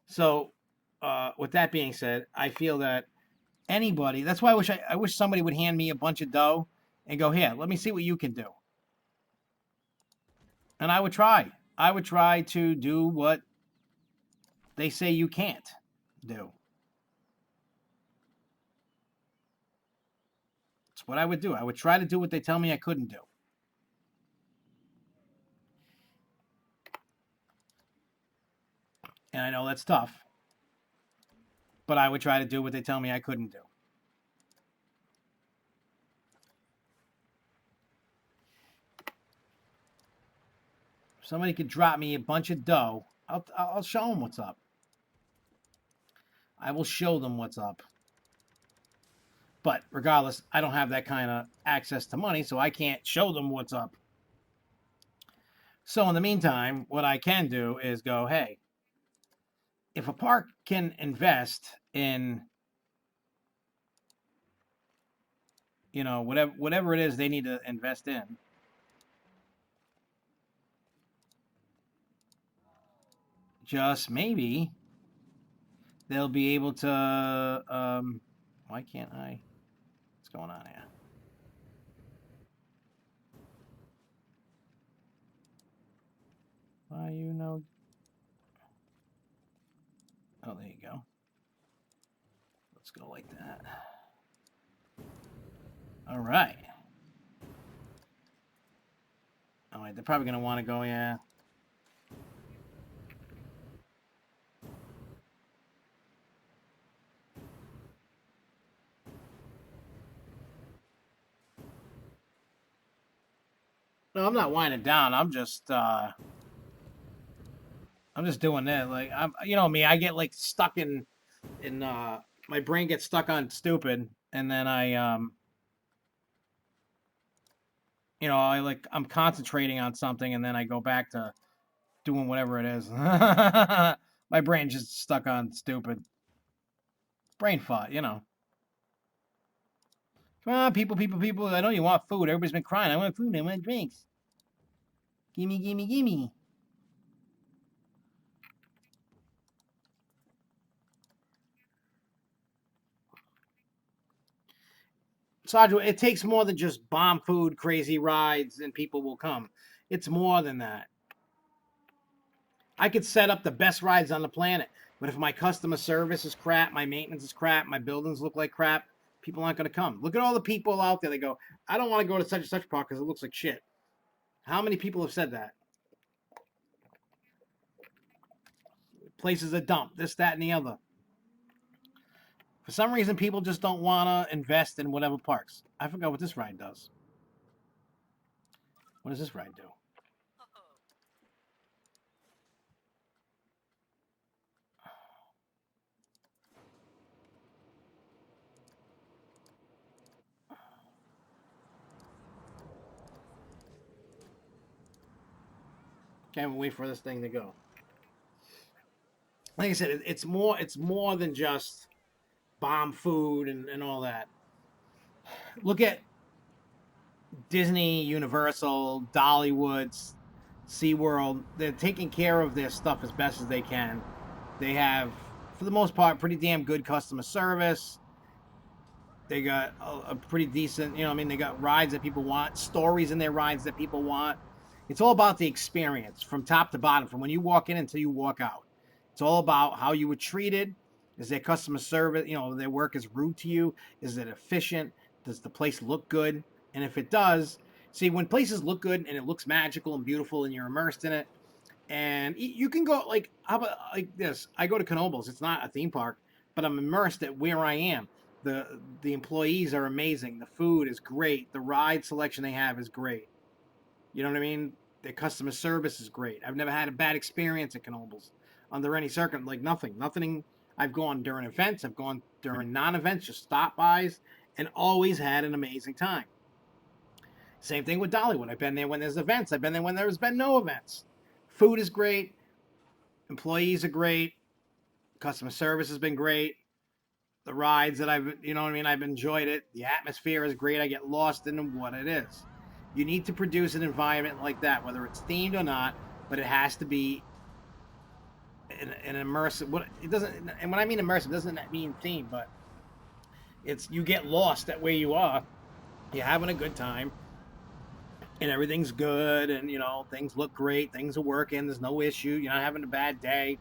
So, with that being said, I feel that anybody, that's why I wish somebody would hand me a bunch of dough and go, here, let me see what you can do. And I would try. I would try to do what they say you can't do. It's what I would do. I would try to do what they tell me I couldn't do. And I know that's tough, but I would try to do what they tell me I couldn't do. If somebody could drop me a bunch of dough, I'll show them what's up. I will show them what's up. But regardless, I don't have that kind of access to money, so I can't show them what's up. So in the meantime, what I can do is go, hey, if a park can invest in, you know, whatever it is they need to invest in, just maybe they'll be able to. Why can't I? What's going on here? Why you know? Oh, there you go. Let's go like that. All right. All right, they're probably gonna want to go, yeah. No, I'm not winding down. I'm just doing that. Like you know me, I get like stuck in my brain gets stuck on stupid, and then you know, I'm concentrating on something, and then I go back to doing whatever it is. My brain just stuck on stupid. Brain fart, you know. Come on, people. I know you want food. Everybody's been crying. I want food. I want drinks. Gimme, gimme, gimme. Sandra, it takes more than just bomb food, crazy rides, and people will come. It's more than that. I could set up the best rides on the planet, but if my customer service is crap, my maintenance is crap, my buildings look like crap, People aren't going to come. Look at all the people out there. They go, I don't want to go to such and such park because it looks like shit. How many people have said that? Place is a dump. This, that, and the other. For some reason, people just don't want to invest in whatever parks. I forgot what this ride does. What does this ride do? Can't wait for this thing to go. Like I said, it's more than just bomb food and all that. Look at Disney, Universal, Dollywood, SeaWorld. They're taking care of their stuff as best as they can. They have, for the most part, pretty damn good customer service. They got a pretty decent, they got rides that people want, stories in their rides that people want. It's all about the experience from top to bottom, from when you walk in until you walk out. It's all about how you were treated. Is their customer service, their work is rude to you? Is it efficient? Does the place look good? And if it does, see, when places look good and it looks magical and beautiful and you're immersed in it, and you can go, like, how about like this? I go to Knoebels. It's not a theme park, but I'm immersed at where I am. The employees are amazing. The food is great. The ride selection they have is great. You know what I mean? Their customer service is great. I've never had a bad experience at Knoebels under any like nothing. I've gone during events. I've gone during non-events, just stop-bys, and always had an amazing time. Same thing with Dollywood. I've been there when there's events. I've been there when there's been no events. Food is great. Employees are great. Customer service has been great. The rides that I've enjoyed it. The atmosphere is great. I get lost in what it is. You need to produce an environment like that, whether it's themed or not, but it has to be an immersive. It doesn't, and when I mean immersive, doesn't mean themed, but it's, you get lost at where you are. You're having a good time, and everything's good, and things look great. Things are working. There's no issue. You're not having a bad day.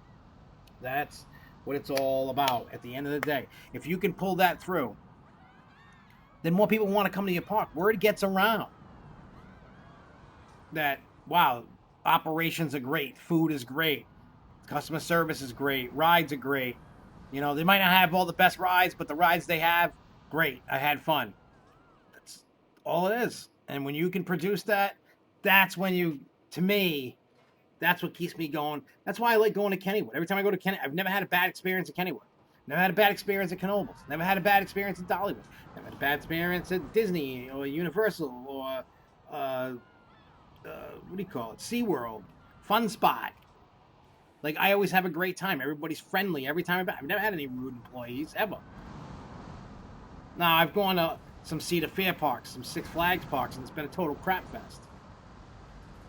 That's what it's all about at the end of the day. If you can pull that through, then more people want to come to your park. Word gets around that, wow, operations are great, food is great, customer service is great, rides are great. They might not have all the best rides, but the rides they have, great. I had fun. That's all it is. And when you can produce that, that's when to me, that's what keeps me going. That's why I like going to Kennywood. Every time I go to Kennywood, I've never had a bad experience at Kennywood. Never had a bad experience at Knoebels. Never had a bad experience at Dollywood. Never had a bad experience at Disney or Universal or what do you call it? SeaWorld, Fun Spot. Like, I always have a great time. Everybody's friendly every time I've never had any rude employees ever. Now, I've gone to some Cedar Fair parks, some Six Flags parks, and it's been a total crap fest.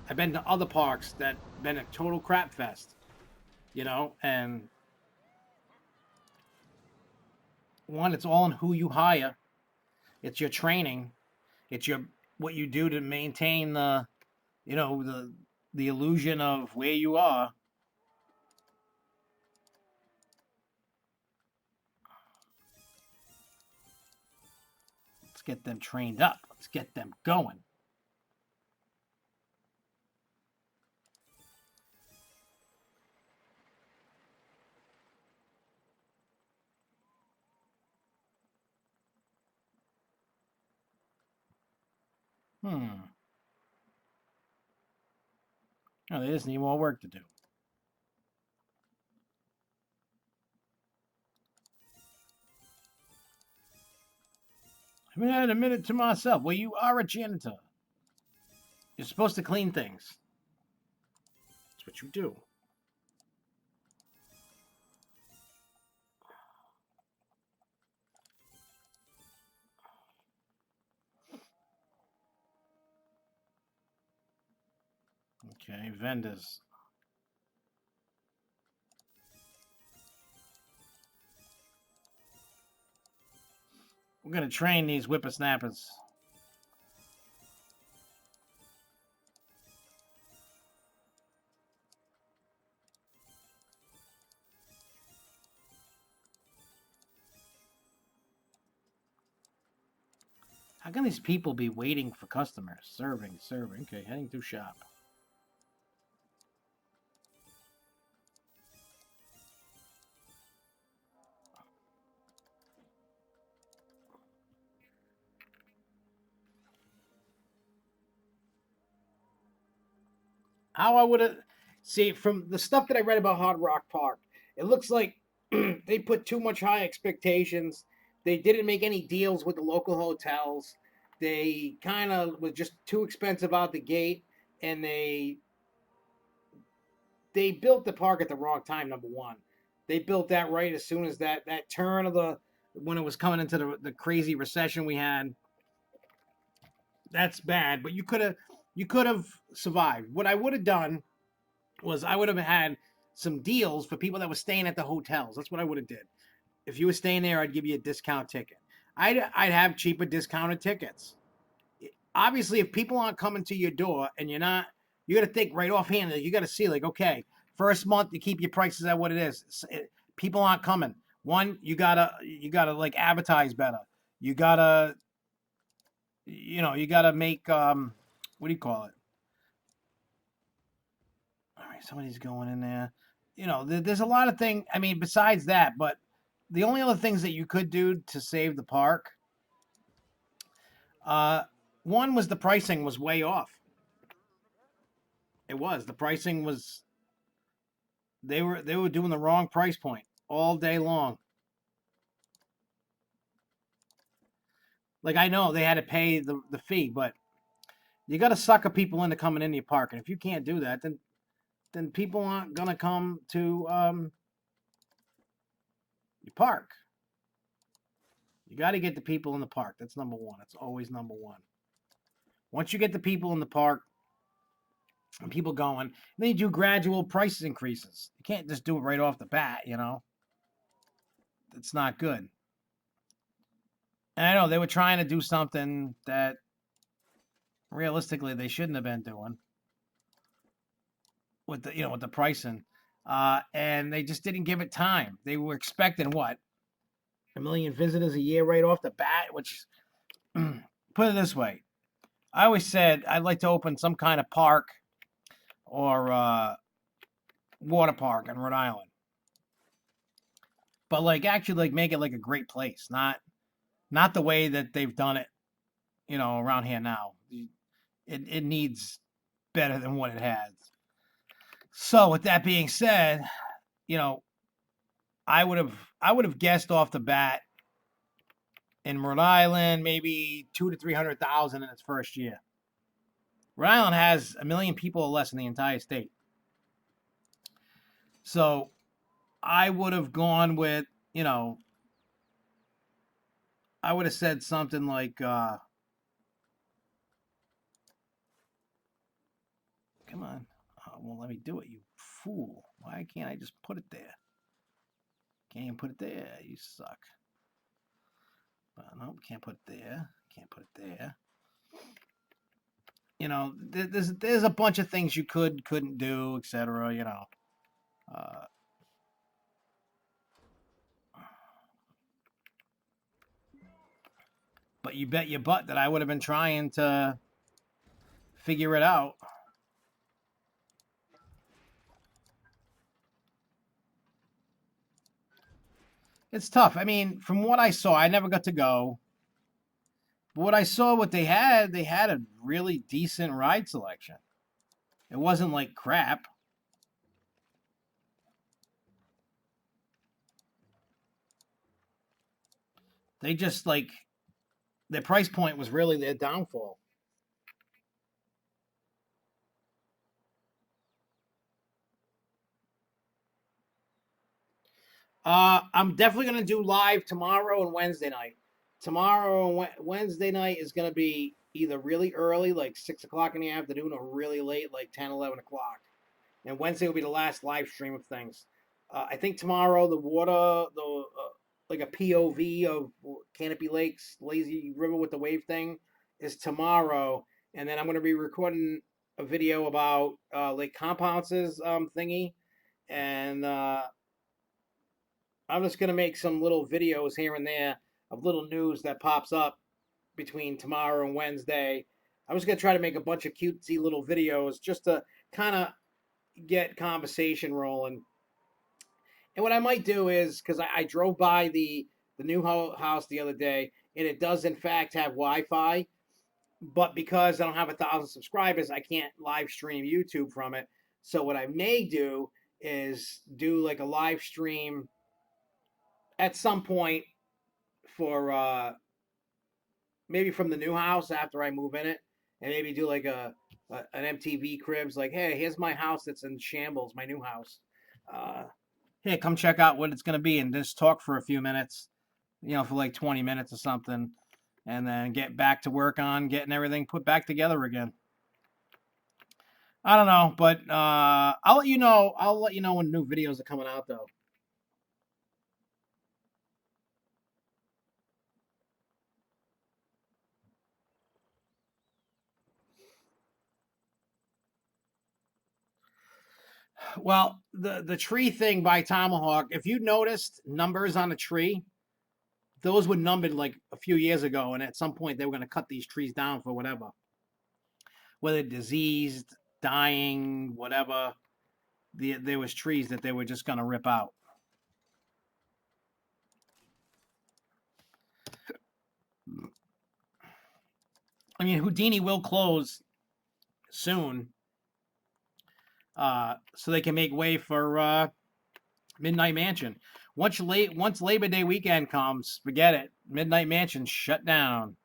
I've been to other parks that been a total crap fest, and one, it's all in who you hire. It's your training. It's what you do to maintain the illusion of where you are. Let's get them trained up. Let's get them going. Oh, they just need more work to do. I haven't had a minute to myself. Well, you are a janitor. You're supposed to clean things. That's what you do. Okay, vendors. We're going to train these whippersnappers. How can these people be waiting for customers? Serving. Okay, heading to shop. How I would have see from the stuff that I read about Hard Rock Park, it looks like they put too much high expectations. They didn't make any deals with the local hotels. They kind of was just too expensive out the gate, and they built the park at the wrong time. Number one, they built that right as soon as that turn of the when it was coming into the crazy recession we had. That's bad, but you could have survived. What I would have done was I would have had some deals for people that were staying at the hotels. That's what I would have did. If you were staying there, I'd give you a discount ticket. I'd have cheaper discounted tickets. Obviously, if people aren't coming to your door and you got to think right offhand. You got to see like, okay, first month you keep your prices at what it is. People aren't coming. One, you gotta like advertise better. You gotta you gotta make what do you call it? All right, somebody's going in there. There's a lot of things. I mean, besides that, but the only other things that you could do to save the park, uh, one was the pricing was way off. It was the pricing was they were doing the wrong price point all day long. Like I know they had to pay the fee, but you got to sucker people into coming into your park, and if you can't do that, then people aren't gonna come to your park. You got to get the people in the park. That's number one. That's always number one. Once you get the people in the park and people going, then you do gradual price increases. You can't just do it right off the bat. It's not good. And I know they were trying to do something that realistically they shouldn't have been doing with the pricing, and they just didn't give it time. They were expecting what 1 million visitors a year right off the bat, which put it this way, I always said I'd like to open some kind of park or water park in Rhode Island, but like actually like make it like a great place, not the way that they've done it, around here now. It needs better than what it has. So with that being said, you know, I would have guessed off the bat in Rhode Island maybe 200 to 300,000 in its first year. Rhode Island has 1 million people or less in the entire state. So I would have gone with, I would have said something like, come on, well, let me do it, you fool. Why can't I just put it there? Can't even put it there. You suck. No, can't put it there. Can't put it there. There's a bunch of things you couldn't do, etc. Uh, but you bet your butt that I would have been trying to figure it out. It's tough. I mean, from what I saw, I never got to go. But what I saw, what they had a really decent ride selection. It wasn't like crap. They just like their price point was really their downfall. I'm definitely gonna do live tomorrow and Wednesday night. Tomorrow and Wednesday night is gonna be either really early, like 6 o'clock in the afternoon, or really late, like 10, 11 o'clock. And Wednesday will be the last live stream of things. I think tomorrow like a POV of Canopy Lakes lazy river with the wave thing is tomorrow, and then I'm gonna be recording a video about Lake Compounce's thingy, and I'm just gonna make some little videos here and there of little news that pops up between tomorrow and Wednesday. I was gonna try to make a bunch of cutesy little videos just to kind of get conversation rolling. And what I might do is because I drove by the new house the other day, and it does in fact have Wi-Fi, but because I don't have 1,000 subscribers, I can't live stream YouTube from it. So what I may do is do like a live stream at some point for maybe from the new house after I move in it, and maybe do like an MTV Cribs, like, hey, here's my house that's in shambles, my new house. Hey, come check out what it's gonna be, and just talk for a few minutes, for like 20 minutes or something, and then get back to work on getting everything put back together again. I don't know, but I'll let you know. I'll let you know when new videos are coming out, though. Well, the tree thing by Tomahawk, if you noticed numbers on a tree, those were numbered like a few years ago, and at some point they were going to cut these trees down for whatever, whether diseased, dying, whatever. There was trees that they were just going to rip out. I mean, Houdini will close soon, so they can make way for Midnight Mansion. Once Labor Day weekend comes, forget it. Midnight Mansion shut down.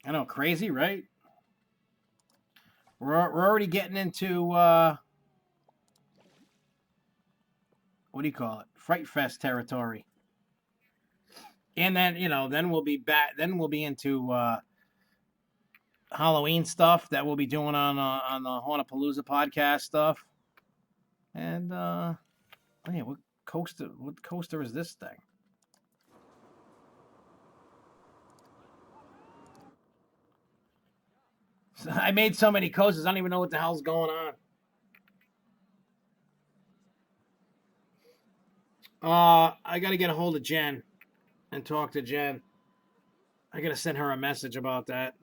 I know, crazy, right? We're already getting into what do you call it? Fright Fest territory. And then then we'll be back. Then we'll be into Halloween stuff that we'll be doing on the Hauntapalooza podcast stuff. And hey, what coaster is this thing? I made so many coasters, I don't even know what the hell's going on. I got to get a hold of Jen and talk to Jen. I got to send her a message about that.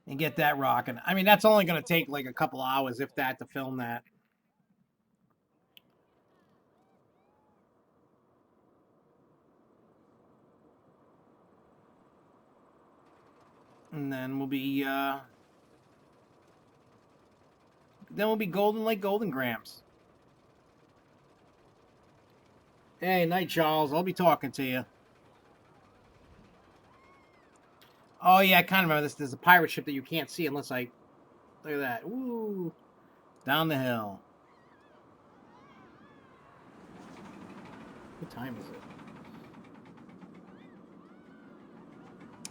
And get that rocking. I mean, that's only going to take like a couple hours, if that, to film that. And then we'll be golden like Golden Grams. Hey, night, Charles. I'll be talking to you. Oh yeah, I kind of remember this. There's a pirate ship that you can't see unless I look at that. Ooh, down the hill. What time is it?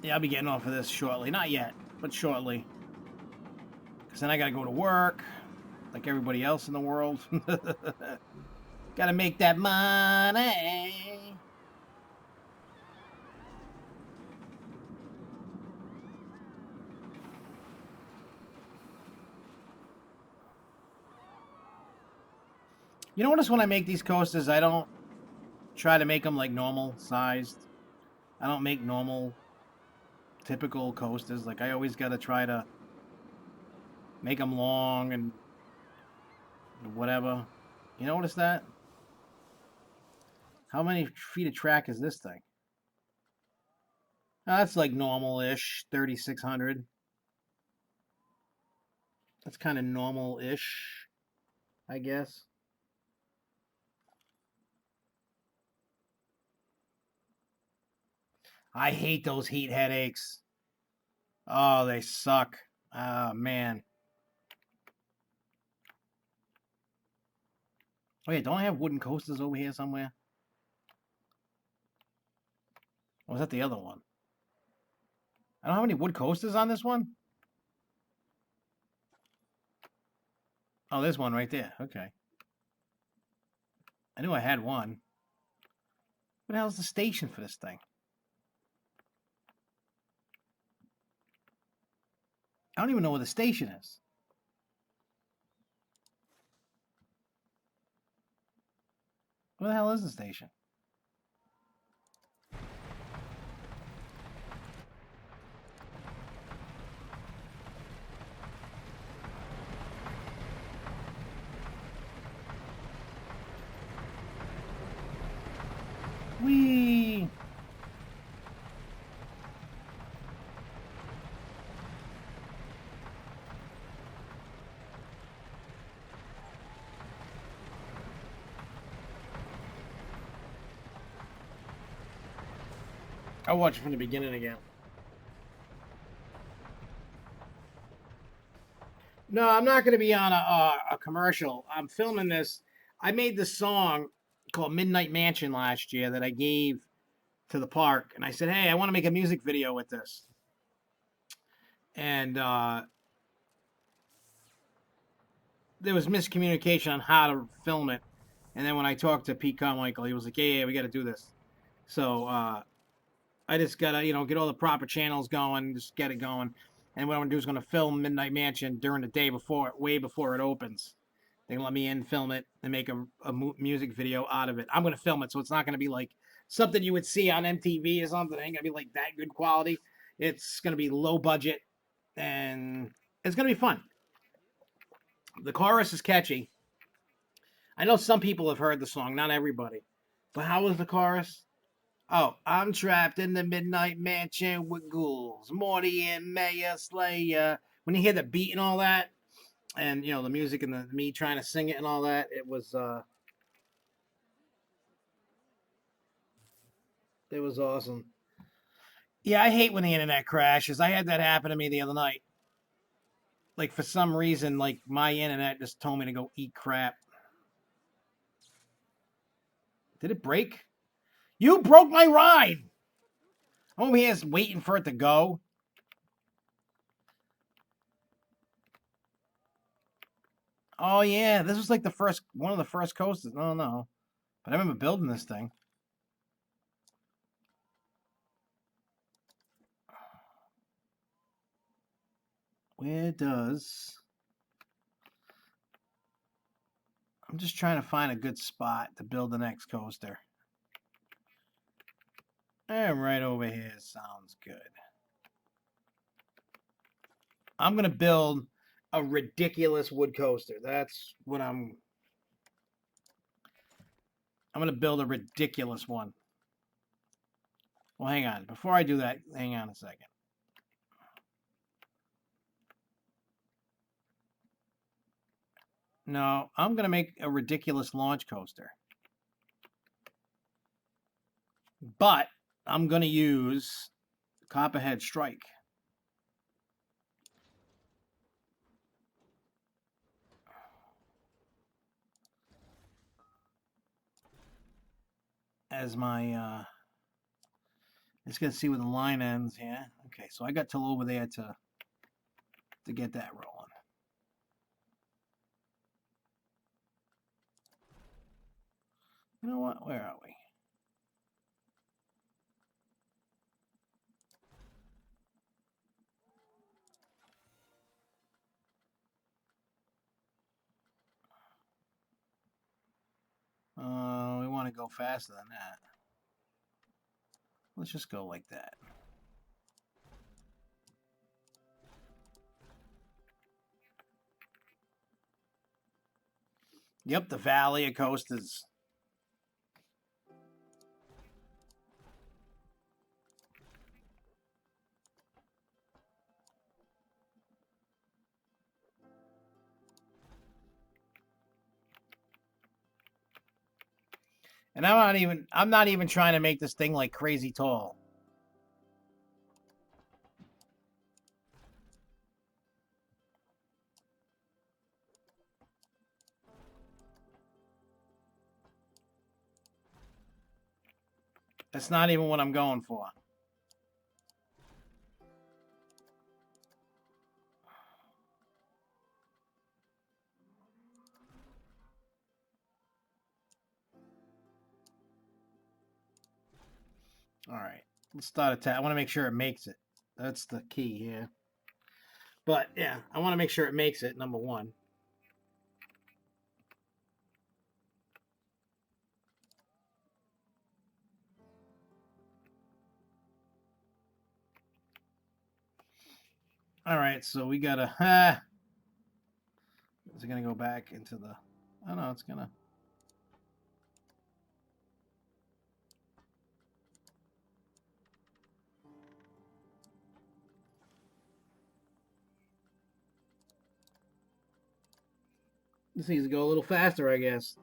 Yeah, I'll be getting off of this shortly. Not yet, but shortly. Because then I got to go to work, like everybody else in the world. Got to make that money. You notice when I make these coasters, I don't try to make them like normal sized. I don't make normal, typical coasters. Like I always got to try to make them long and whatever. You notice that? How many feet of track is this thing? Oh, that's like normal-ish, 3,600. That's kind of normal-ish, I guess. I hate those heat headaches. Oh, they suck. Oh, man. Oh, yeah, don't I have wooden coasters over here somewhere? Or was that the other one? I don't have any wood coasters on this one? Oh, there's one right there. Okay. I knew I had one. What the hell's the station for this thing? I don't even know where the station is. Where the hell is the station? Whee! I'll watch it from the beginning again. No, I'm not going to be on a commercial. I'm filming this. I made this song called Midnight Mansion last year that I gave to the park, and I said, "Hey, I want to make a music video with this." And there was miscommunication on how to film it. And then when I talked to Pete Carmichael, he was like, "Yeah, we got to do this." So I just gotta, get all the proper channels going, just get it going. And what I'm gonna do is gonna film Midnight Mansion during the day before, way before it opens. They let me in, film it, and make a music video out of it. I'm gonna film it, so it's not gonna be like something you would see on MTV or something. It ain't gonna be like that good quality. It's gonna be low budget, and it's gonna be fun. The chorus is catchy. I know some people have heard the song, not everybody. But how was the chorus? Oh, I'm trapped in the midnight mansion with ghouls, Morty and Maya Slayer. When you hear the beat and all that, and the music and the me trying to sing it and all that, it was awesome. Yeah, I hate when the internet crashes. I had that happen to me the other night. Like for some reason, like my internet just told me to go eat crap. Did it break? You broke my ride. I'm over here waiting for it to go. Oh yeah, this was like one of the first coasters. No, no, but I remember building this thing. Where does... I'm just trying to find a good spot to build the next coaster. And right over here sounds good. I'm going to build a ridiculous wood coaster. That's what I'm going to build a ridiculous one. Well, hang on. Before I do that, hang on a second. No, I'm going to make a ridiculous launch coaster. But I'm going to use Copperhead Strike. As my, let's get to see where the line ends here. Okay, so I got till over there to get that rolling. You know what? Where are we? We want to go faster than that. Let's just go like that. Yep, the Valley of Coasters. And I'm not even trying to make this thing like crazy tall. That's not even what I'm going for. All right, let's start a tap. I want to make sure it makes it. That's the key here. But yeah, I want to make sure it makes it, number one. All right, so we gotta. Is it gonna go back into the? Oh no, it's gonna. This needs to go a little faster, I guess.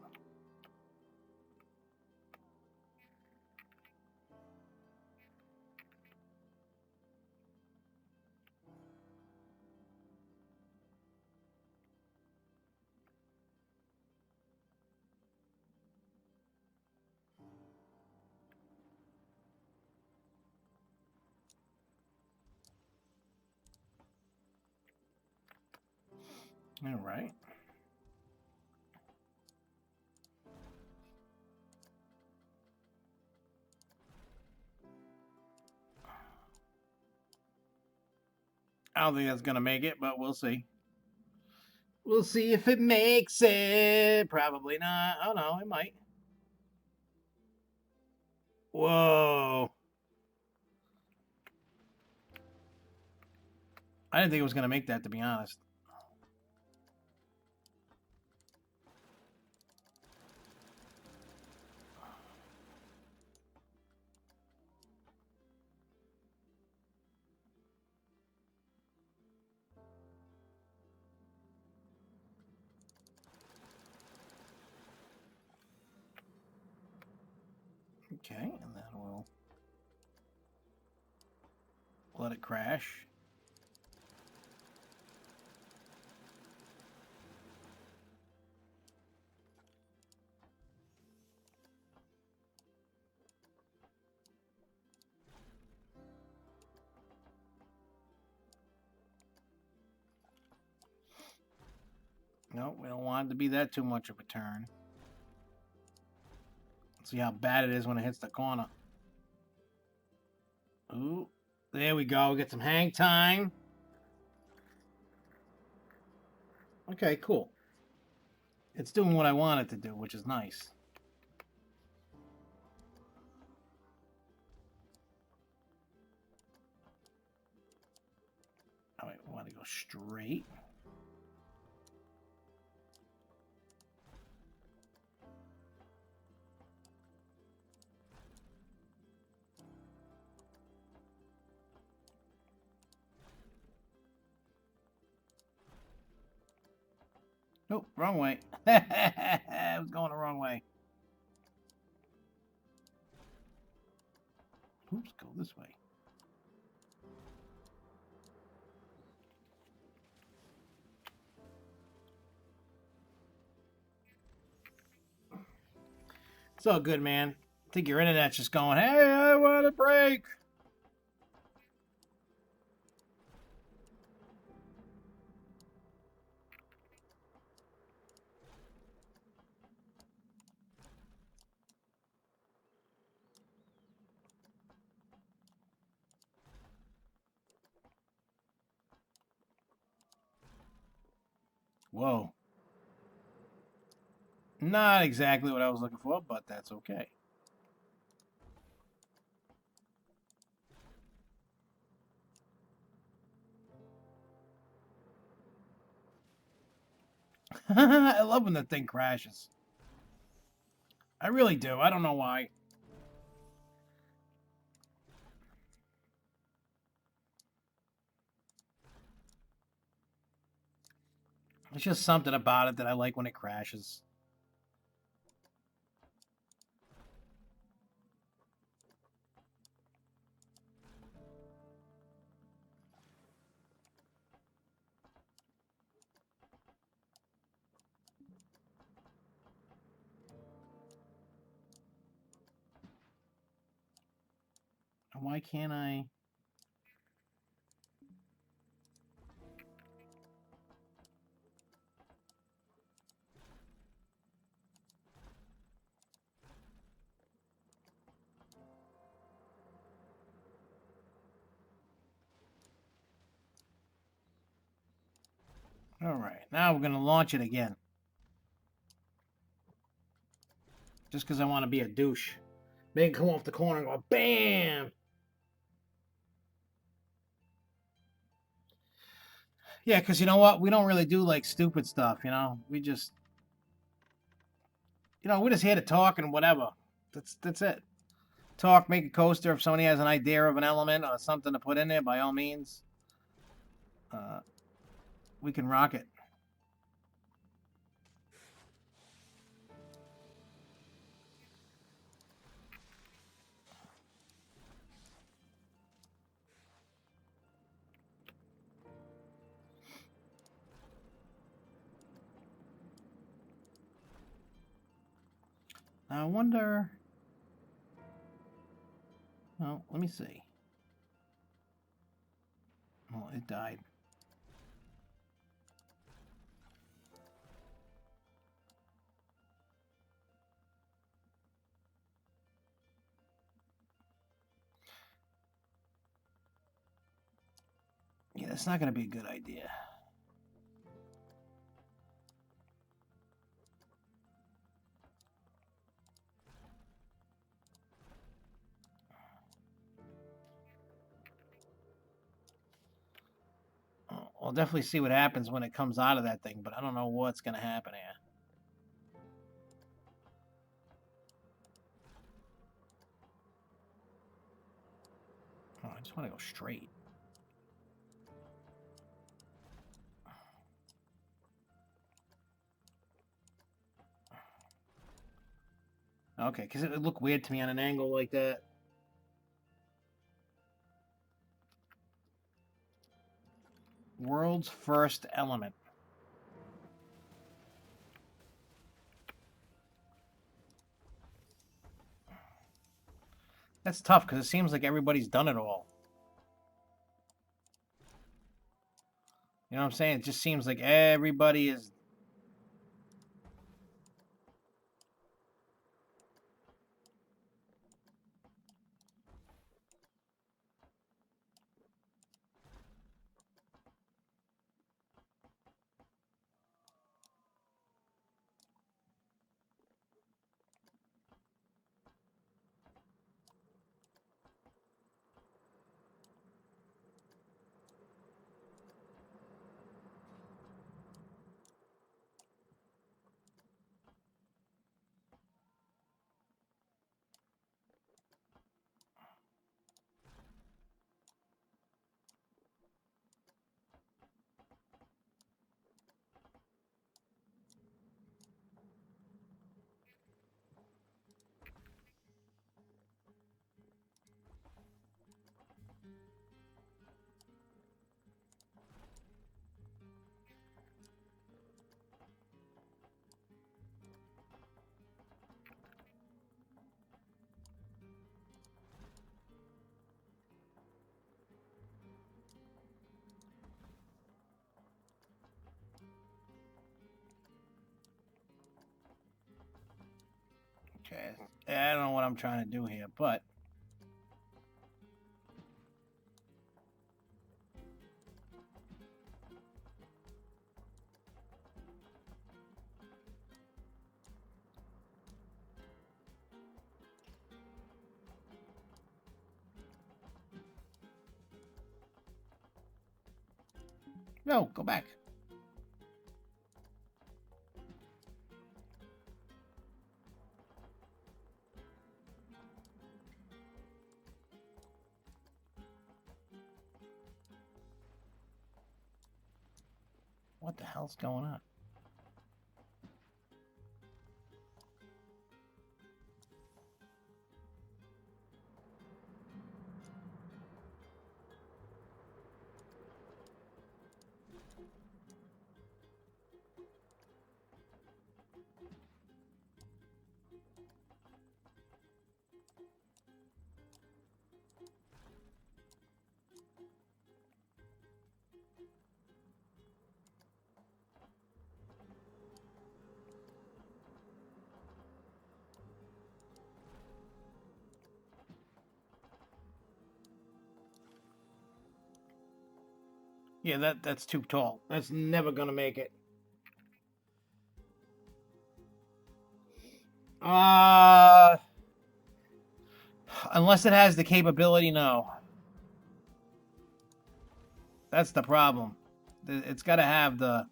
All right. I don't think that's gonna make it, but we'll see. We'll see if it makes it. Probably not. Oh no, it might. Whoa. I didn't think it was gonna make that, to be honest. Okay, and then we'll let it crash. No, we don't want it to be that too much of a turn. Let's see how bad it is when it hits the corner. Ooh, there we go. We get some hang time. Okay, cool. It's doing what I want it to do, which is nice. All right, we want to go straight. Nope, wrong way. I was going the wrong way. Oops, go this way. It's all good, man. I think your internet's just going, hey, I want a break. Whoa. Not exactly what I was looking for, but that's okay. I love when the thing crashes. I really do. I don't know why. It's just something about it that I like when it crashes. Why can't I? All right, now we're gonna launch it again. Just because I want to be a douche. Make it come off the corner and go BAM! Yeah, because you know what? We don't really do like stupid stuff, you know? We just, we're just here to talk and whatever. That's it. Talk, make a coaster. If somebody has an idea of an element or something to put in there, by all means, we can rock it. Now, I wonder. Well, let me see. Well, it died. Yeah, that's not going to be a good idea. I'll definitely see what happens when it comes out of that thing, but I don't know what's going to happen here. Oh, I just want to go straight. Okay, because it would look weird to me on an angle like that. World's first element. That's tough because it seems like everybody's done it all. You know what I'm saying? It just seems like everybody is. Okay, I don't know what I'm trying to do here, but. No, go back. What the hell's going on? Yeah, that's too tall. That's never gonna make it. Unless it has the capability, no. That's the problem. It's got to have the...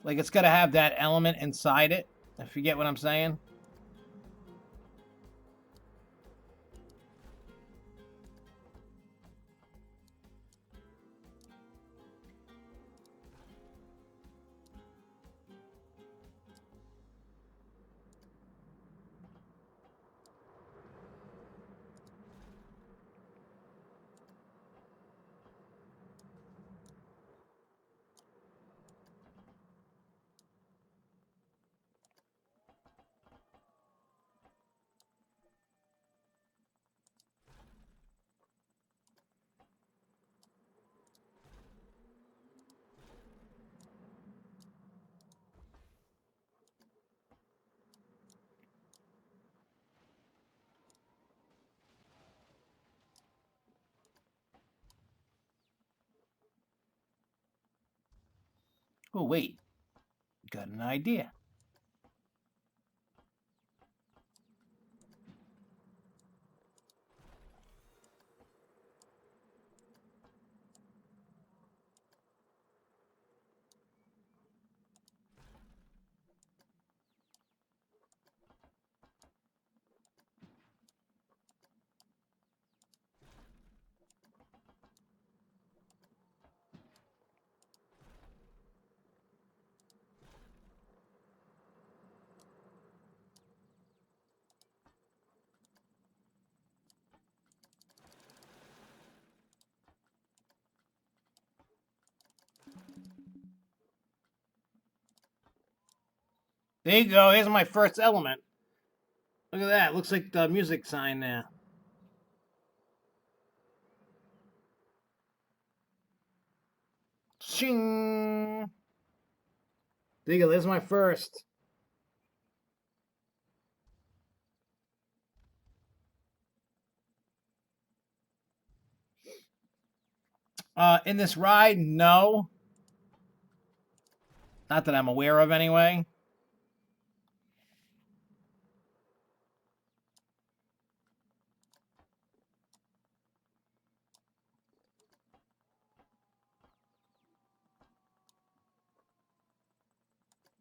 Like, it's got to have that element inside it, if you get what I'm saying. Oh, wait. Got an idea. There you go. Here's my first element. Look at that. Looks like the music sign there. Shing. There you go. There's my first. In this ride, no. Not that I'm aware of, anyway.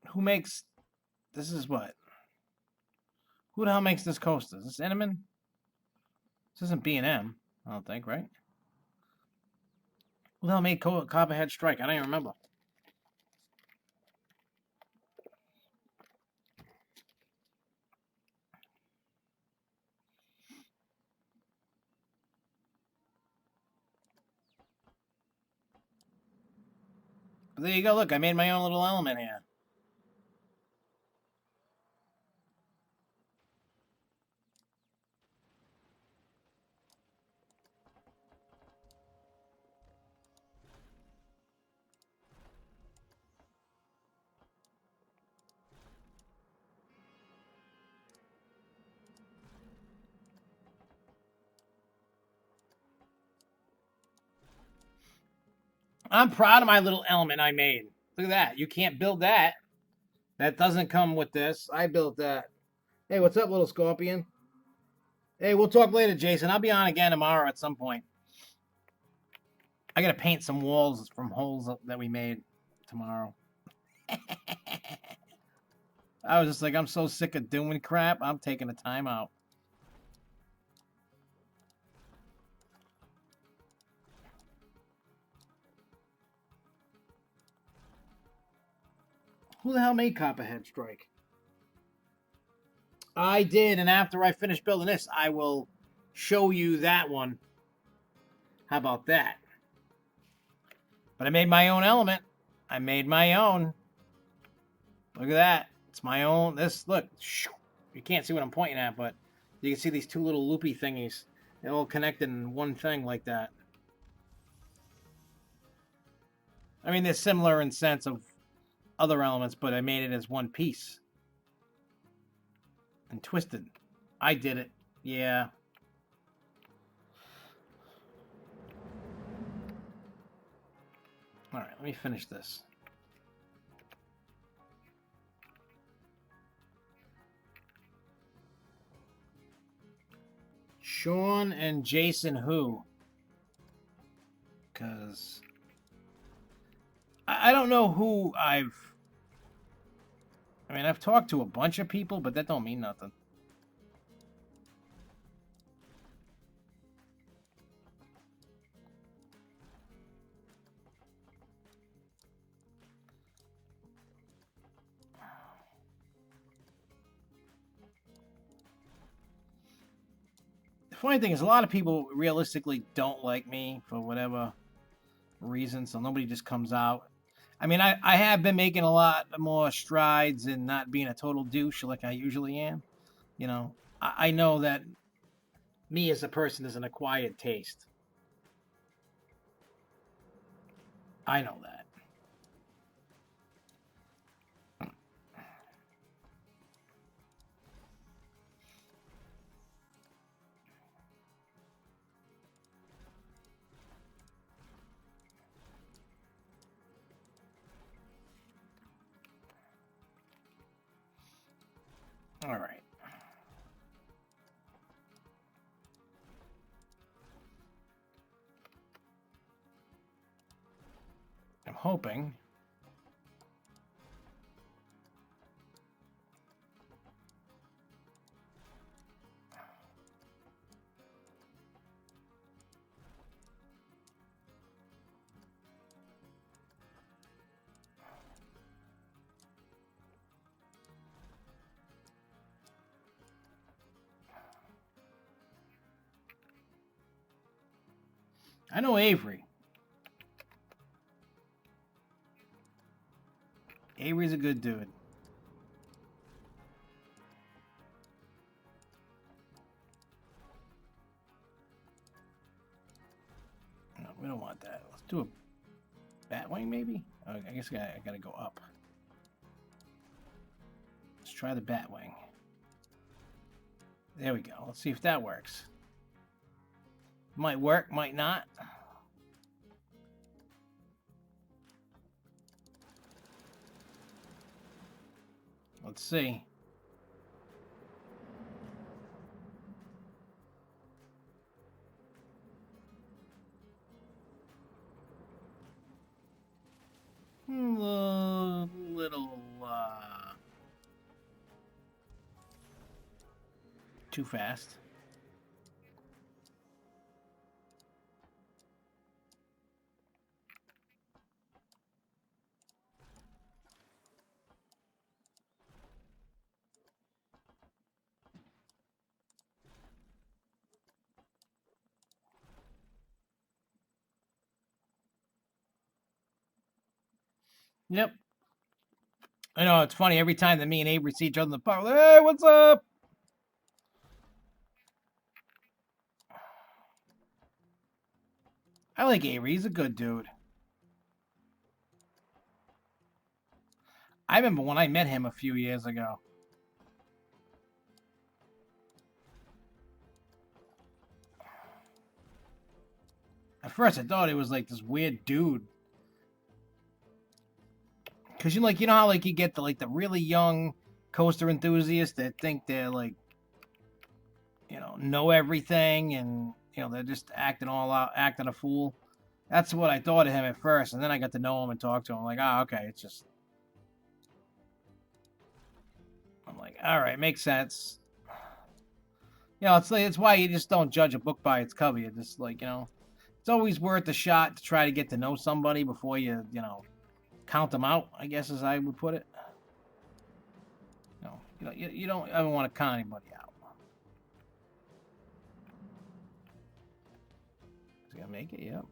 Who makes... This is what? Who the hell makes this coaster? Is this Intamin? This isn't B&M, I don't think, right? Who the hell made Copperhead Strike? I don't even remember. But there you go. Look, I made my own little element here. I'm proud of my little element I made. Look at that. You can't build that. That doesn't come with this. I built that. Hey, what's up, little scorpion? Hey, we'll talk later, Jason. I'll be on again tomorrow at some point. I gotta paint some walls from holes that we made tomorrow. I was just like, I'm so sick of doing crap. I'm taking a time out. Who the hell made Copperhead Strike? I did, and after I finish building this, I will show you that one. How about that? But I made my own element. I made my own. Look at that. It's my own. This, look. You can't see what I'm pointing at, but you can see these two little loopy thingies. They're all connected in one thing like that. I mean, they're similar in sense of other elements, but I made it as one piece. And twisted. I did it. Yeah. All right, let me finish this. Sean and Jason who? Because I don't know who I mean, I've talked to a bunch of people, but that don't mean nothing. The funny thing is, a lot of people realistically don't like me for whatever reason, so nobody just comes out. I mean, I have been making a lot more strides in not being a total douche like I usually am. You know, I know that me as a person is an acquired taste. I know that. All right. I'm hoping. I know Avery. Avery's a good dude. No, we don't want that. Let's do a Batwing, maybe? I guess I gotta go up. Let's try the Batwing. There we go. Let's see if that works. Might work, might not. Let's see. Little too fast. Yep. I know, it's funny. Every time that me and Avery see each other in the park, like, hey, what's up? I like Avery. He's a good dude. I remember when I met him a few years ago. At first, I thought he was like this weird dude. Cause you know how like you get the really young coaster enthusiasts that think they're like, know everything, and they're just acting all out, acting a fool. That's what I thought of him at first, and then I got to know him and talk to him. Like, okay, it's just. I'm like, all right, makes sense. It's why you just don't judge a book by its cover. You just it's always worth a shot to try to get to know somebody before you count them out, I guess, as I would put it. You don't ever want to count anybody out. Is he gonna make it? Yep.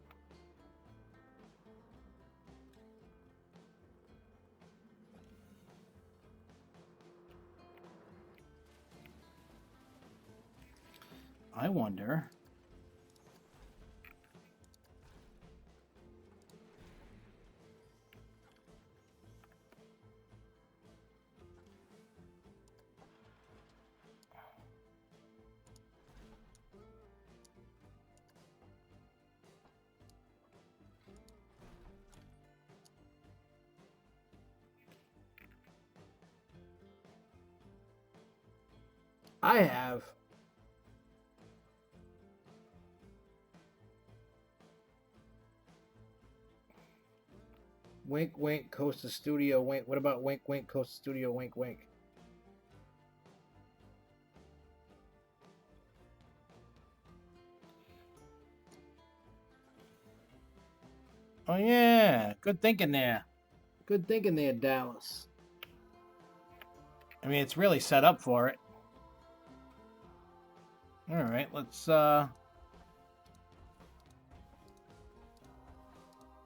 I wonder. I have. Wink, wink, Costa Studio, wink. What about wink, wink, Costa Studio, wink, wink? Oh, yeah. Good thinking there. Good thinking there, Dallas. I mean, it's really set up for it. All right, let's,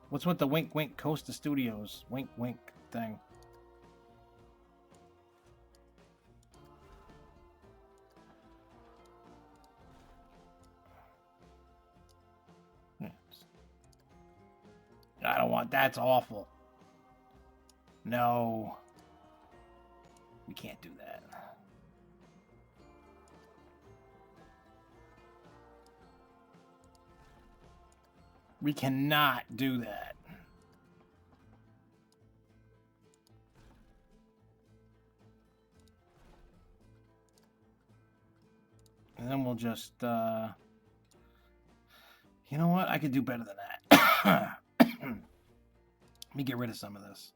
what's with the wink, wink, Costa Studios, wink, wink thing? I don't want, that's awful. No. We can't do that. We cannot do that. And then we'll just, you know what? I could do better than that. Let me get rid of some of this.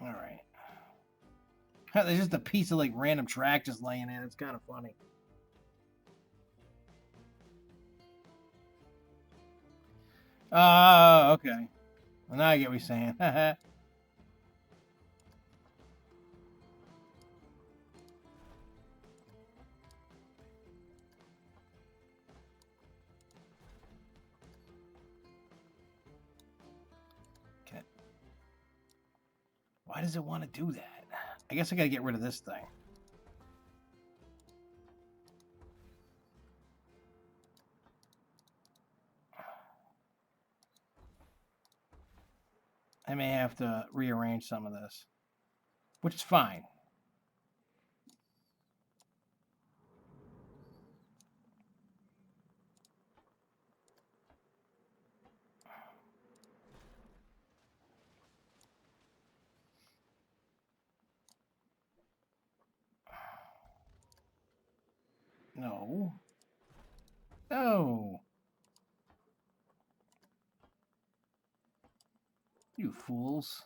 All right. There's just a piece of like random track just laying in. It's kind of funny. Okay. Well, now I get what you're saying. Okay. Why does it want to do that? I guess I gotta get rid of this thing. I may have to rearrange some of this, which is fine. No. No. You fools.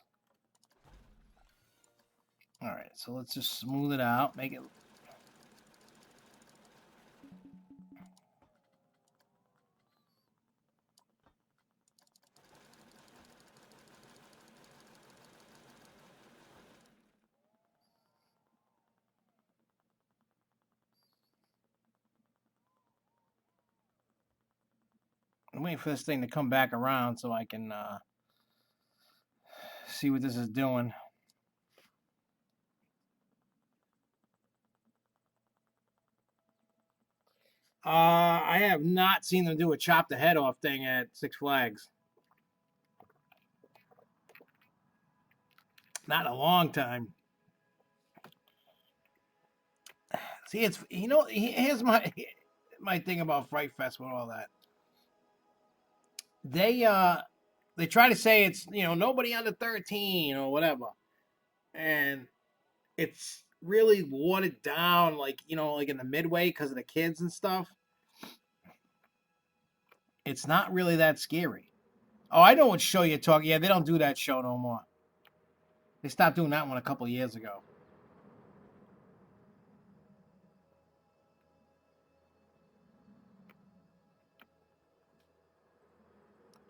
All right, so let's just smooth it out, make it. I'm waiting for this thing to come back around so I can see what this is doing. I have not seen them do a chop the head off thing at Six Flags. Not in a long time. See, it's here's my thing about Fright Fest with all that. They try to say it's nobody under 13 or whatever, and it's really watered down, like like in the midway because of the kids and stuff. It's not really that scary. Oh, I know what show you're talking. Yeah, they don't do that show no more. They stopped doing that one a couple of years ago.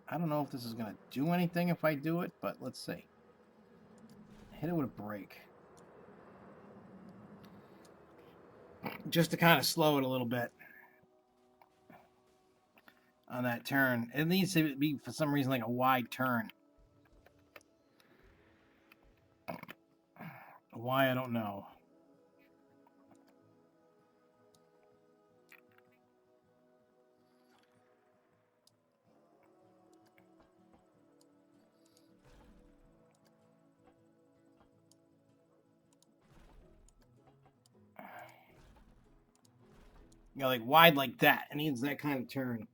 I don't know if this is going to do anything if I do it, but let's see. Hit it with a brake. Just to kind of slow it a little bit on that turn. It needs to be, for some reason, like a wide turn. Why, I don't know. You know, like wide like that. It needs that kind of turn.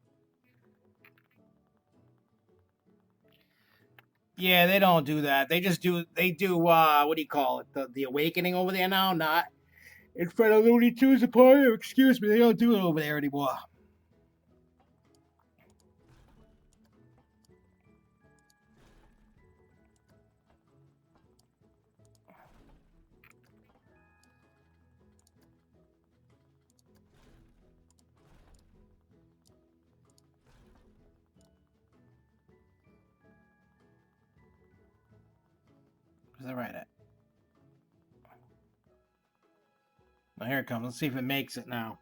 Yeah, they don't do that. They do what do you call it? The awakening over there now, not in front of Looney Tunes Emporium. Excuse me, they don't do it over there anymore. Where's that right at? Now here it comes. Let's see if it makes it now.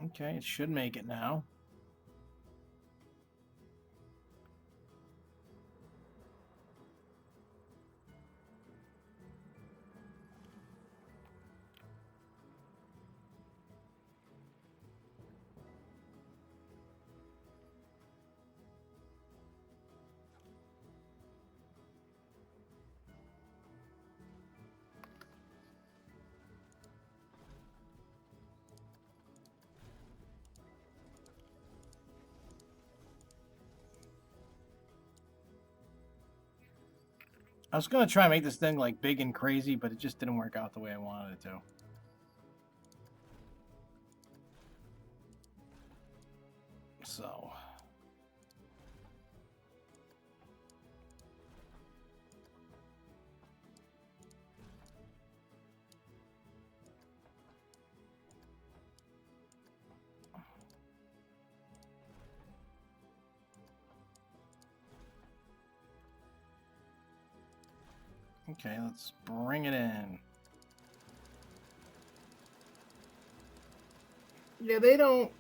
Okay, it should make it now. I was gonna try and make this thing like big and crazy, but it just didn't work out the way I wanted it to. So. Okay, let's bring it in. Yeah, they don't.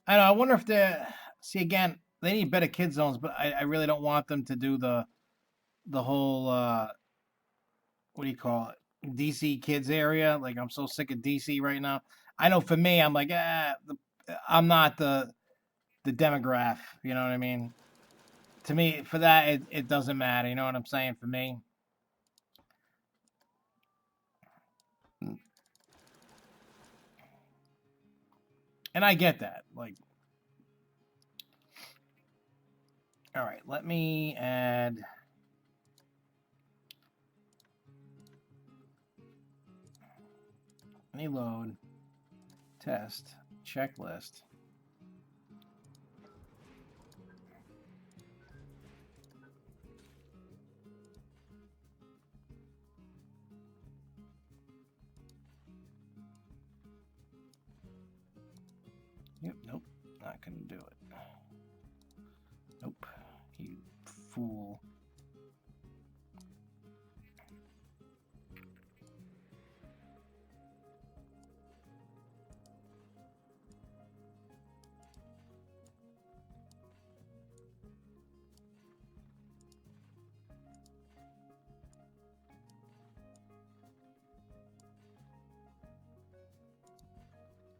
I know. I wonder if they see again. They need better kid zones, but I really don't want them to do the whole what do you call it? DC kids area. Like I'm so sick of DC right now. I know for me, I'm like, I'm not the demograph. You know what I mean? To me, for that, it doesn't matter. You know what I'm saying? For me. And I get that. Like, all right, let me add. Let me load. Test. Checklist. Yep, nope, not gonna do it. Nope, you fool.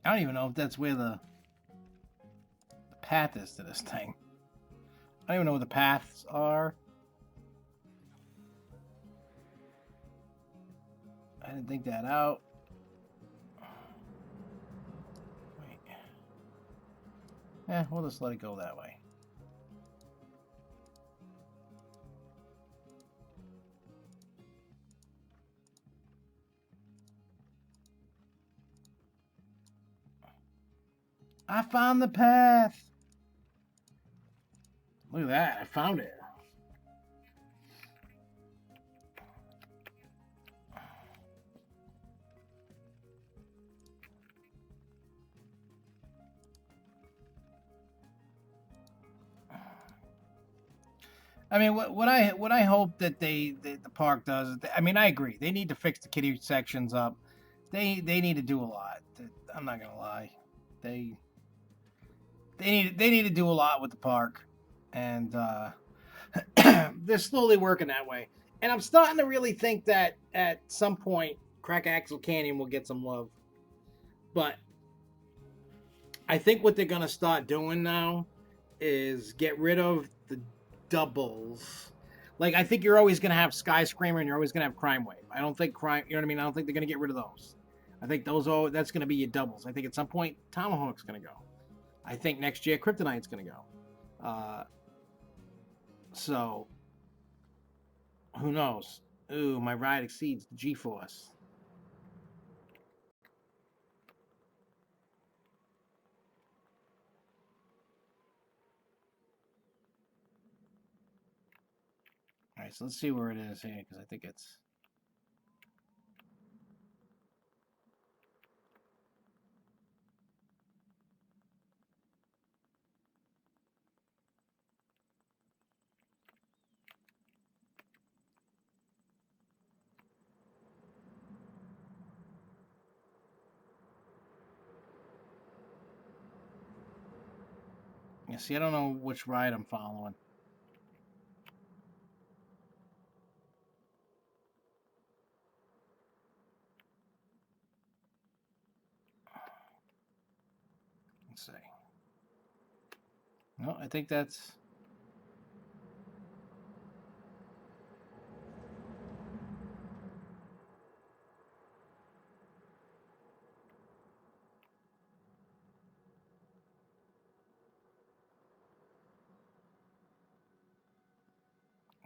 I don't even know if that's where the path is to this thing. I don't even know where the paths are. I didn't think that out. Wait. We'll just let it go that way. I found the path. Look at that. I found it. I mean, what I hope that the park does. I mean, I agree. They need to fix the kiddie sections up. They need to do a lot. I'm not gonna lie. They they need to do a lot with the park, and they're slowly working that way. And I'm starting to really think that at some point, Crack Axle Canyon will get some love. But I think what they're gonna start doing now is get rid of the doubles. Like I think you're always gonna have Skyscraper and you're always gonna have Crime Wave. I don't think crime. You know what I mean? I don't think they're gonna get rid of those. I think those are that's gonna be your doubles. I think at some point Tomahawk's gonna go. I think next year Kryptonite's gonna go. So who knows? Ooh, my ride exceeds the G-force. All right, so let's see where it is here because I think it's. Yeah, see, I don't know which ride I'm following. Let's see. No, I think that's.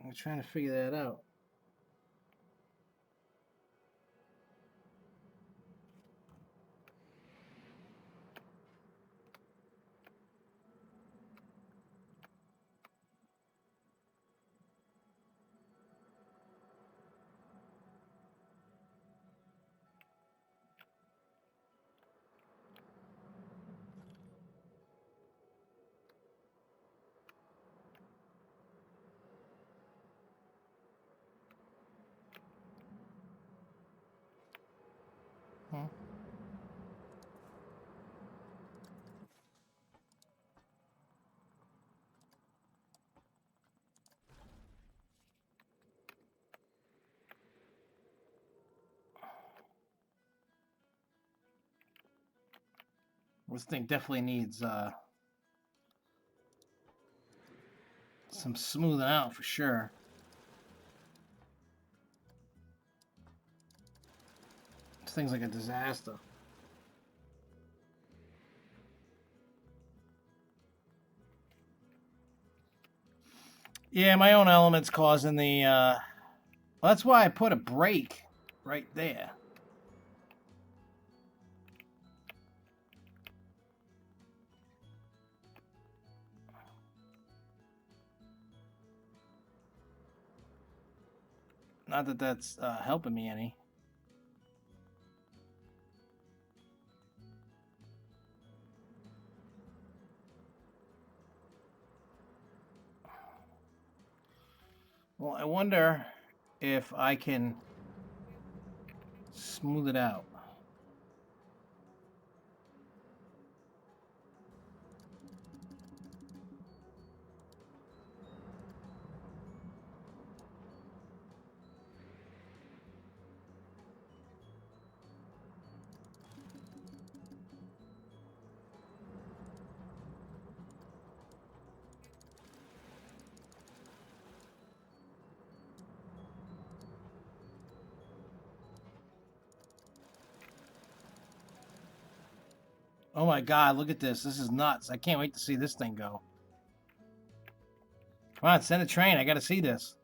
I'm trying to figure that out. Hmm. This thing definitely needs some smoothing out for sure. This thing's like a disaster. Yeah, my own element's causing the. Well, that's why I put a brake right there. Not that that's helping me any. Well, I wonder if I can smooth it out. Oh my god, look at this. This is nuts. I can't wait to see this thing go. Come on, send a train. I gotta see this.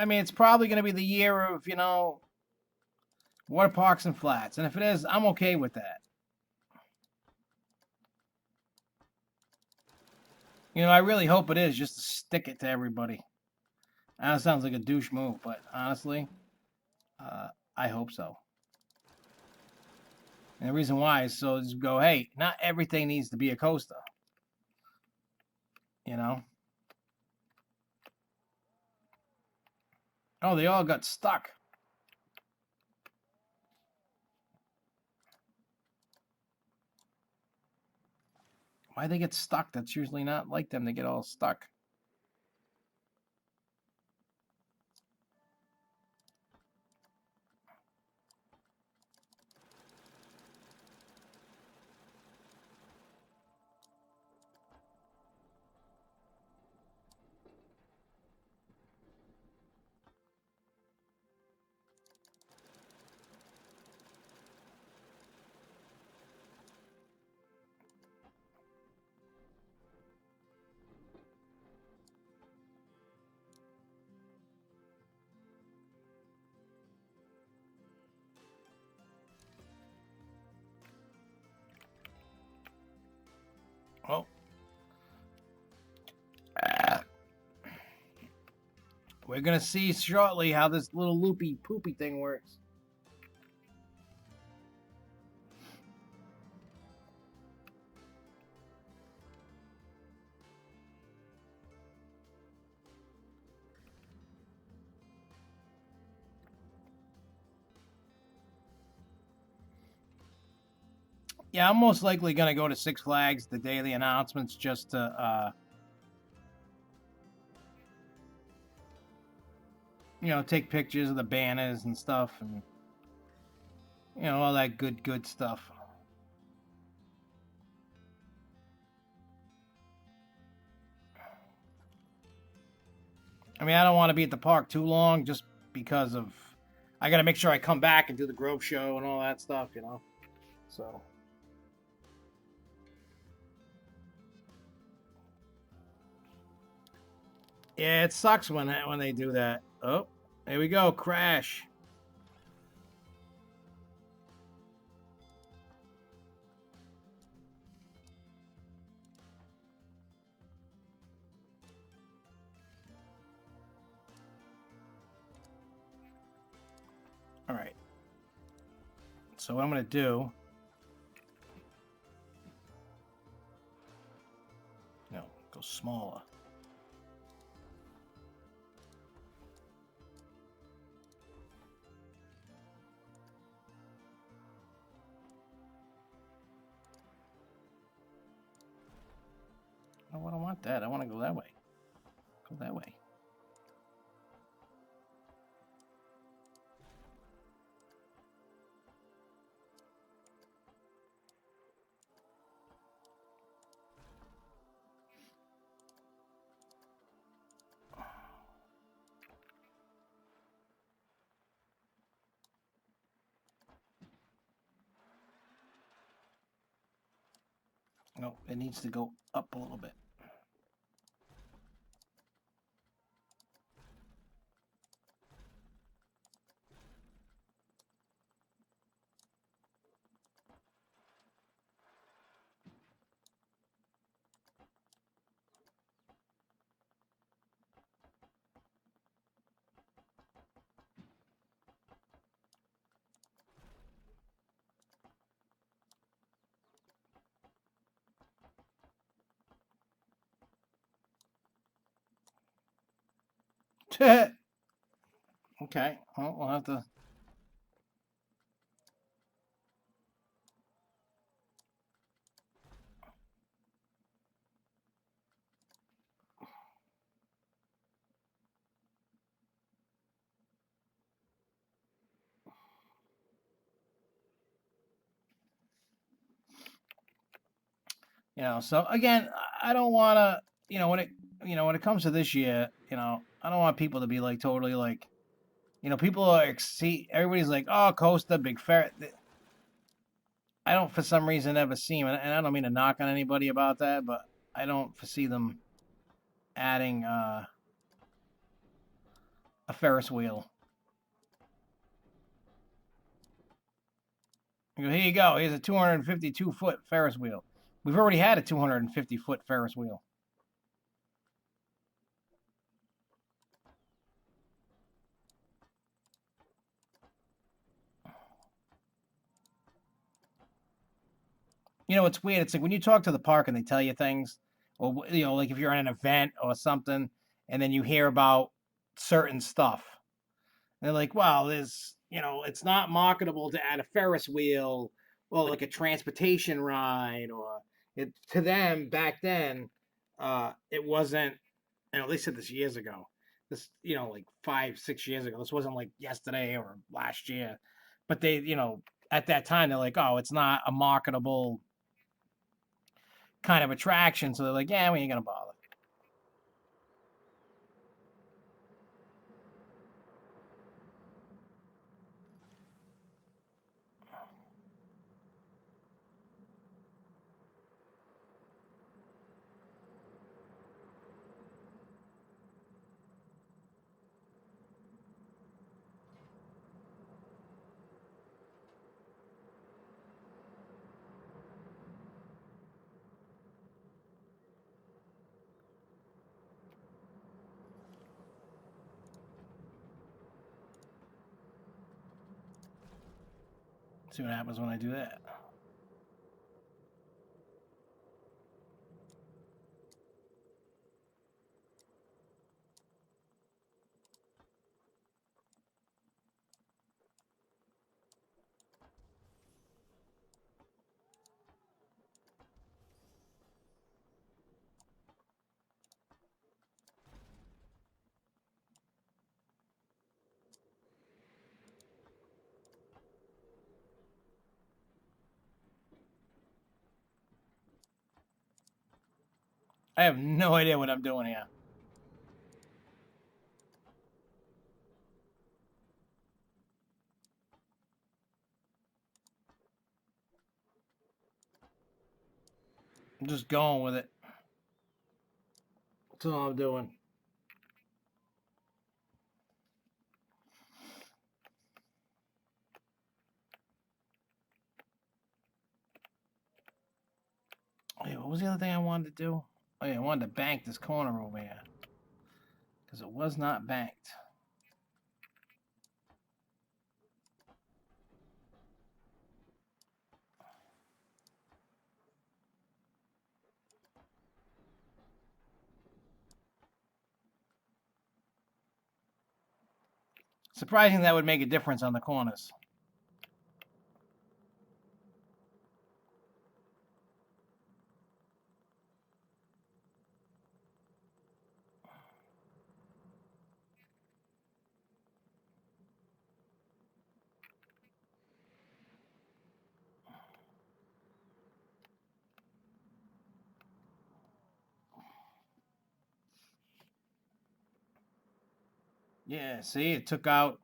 I mean, it's probably going to be the year of, water parks and flats. And if it is, I'm okay with that. I really hope it is, just to stick it to everybody. That sounds like a douche move, but honestly, I hope so. And the reason why is so just go, hey, not everything needs to be a coaster. Oh, they all got stuck. Why they get stuck? That's usually not like them. They get all stuck. Oh. We're going to see shortly how this little loopy poopy thing works. Yeah, I'm most likely going to go to Six Flags the day of the announcements just to, take pictures of the banners and stuff and, all that good stuff. I mean, I don't want to be at the park too long just because of, I got to make sure I come back and do the Grove show and all that stuff, so. Yeah, it sucks when they do that. Oh, there we go, crash. All right. So what I'm going to do, go smaller. Oh, I don't want that. I want to go that way. Go that way. No, it needs to go up a little bit. Okay, well, we'll have to. So again, I don't want to, when it comes to this year, I don't want people to be like totally like, people are see everybody's like, oh, Costa, big fair. I don't for some reason ever see them, and I don't mean to knock on anybody about that, but I don't foresee them adding a Ferris wheel. You go, here you go. Here's a 252-foot Ferris wheel. We've already had a 250-foot Ferris wheel. You know, it's weird. It's like when you talk to the park and they tell you things, or you know, like if you're at an event or something, and then you hear about certain stuff, and they're like, "Well, there's, you know, it's not marketable to add a Ferris wheel or like a transportation ride, or it to them back then, it wasn't. You know, they said this years ago. This, you know, like 5, 6 years ago. This wasn't like yesterday or last year, but they, you know, at that time they're like, oh, it's not a marketable kind of attraction. So they're like, yeah, we ain't gonna bother. See what happens when I do that. I have no idea what I'm doing here. I'm just going with it. That's all I'm doing. Wait, what was the other thing I wanted to do? Oh yeah, I wanted to bank this corner over here because it was not banked. Surprising that would make a difference on the corners. Yeah, see, it took out.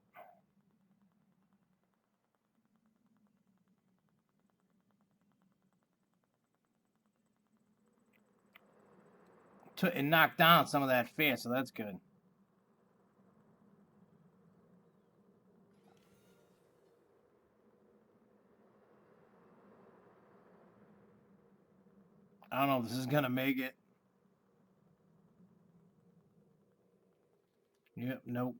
It knocked down some of that fear, so that's good. I don't know if this is gonna make it. Yep, nope.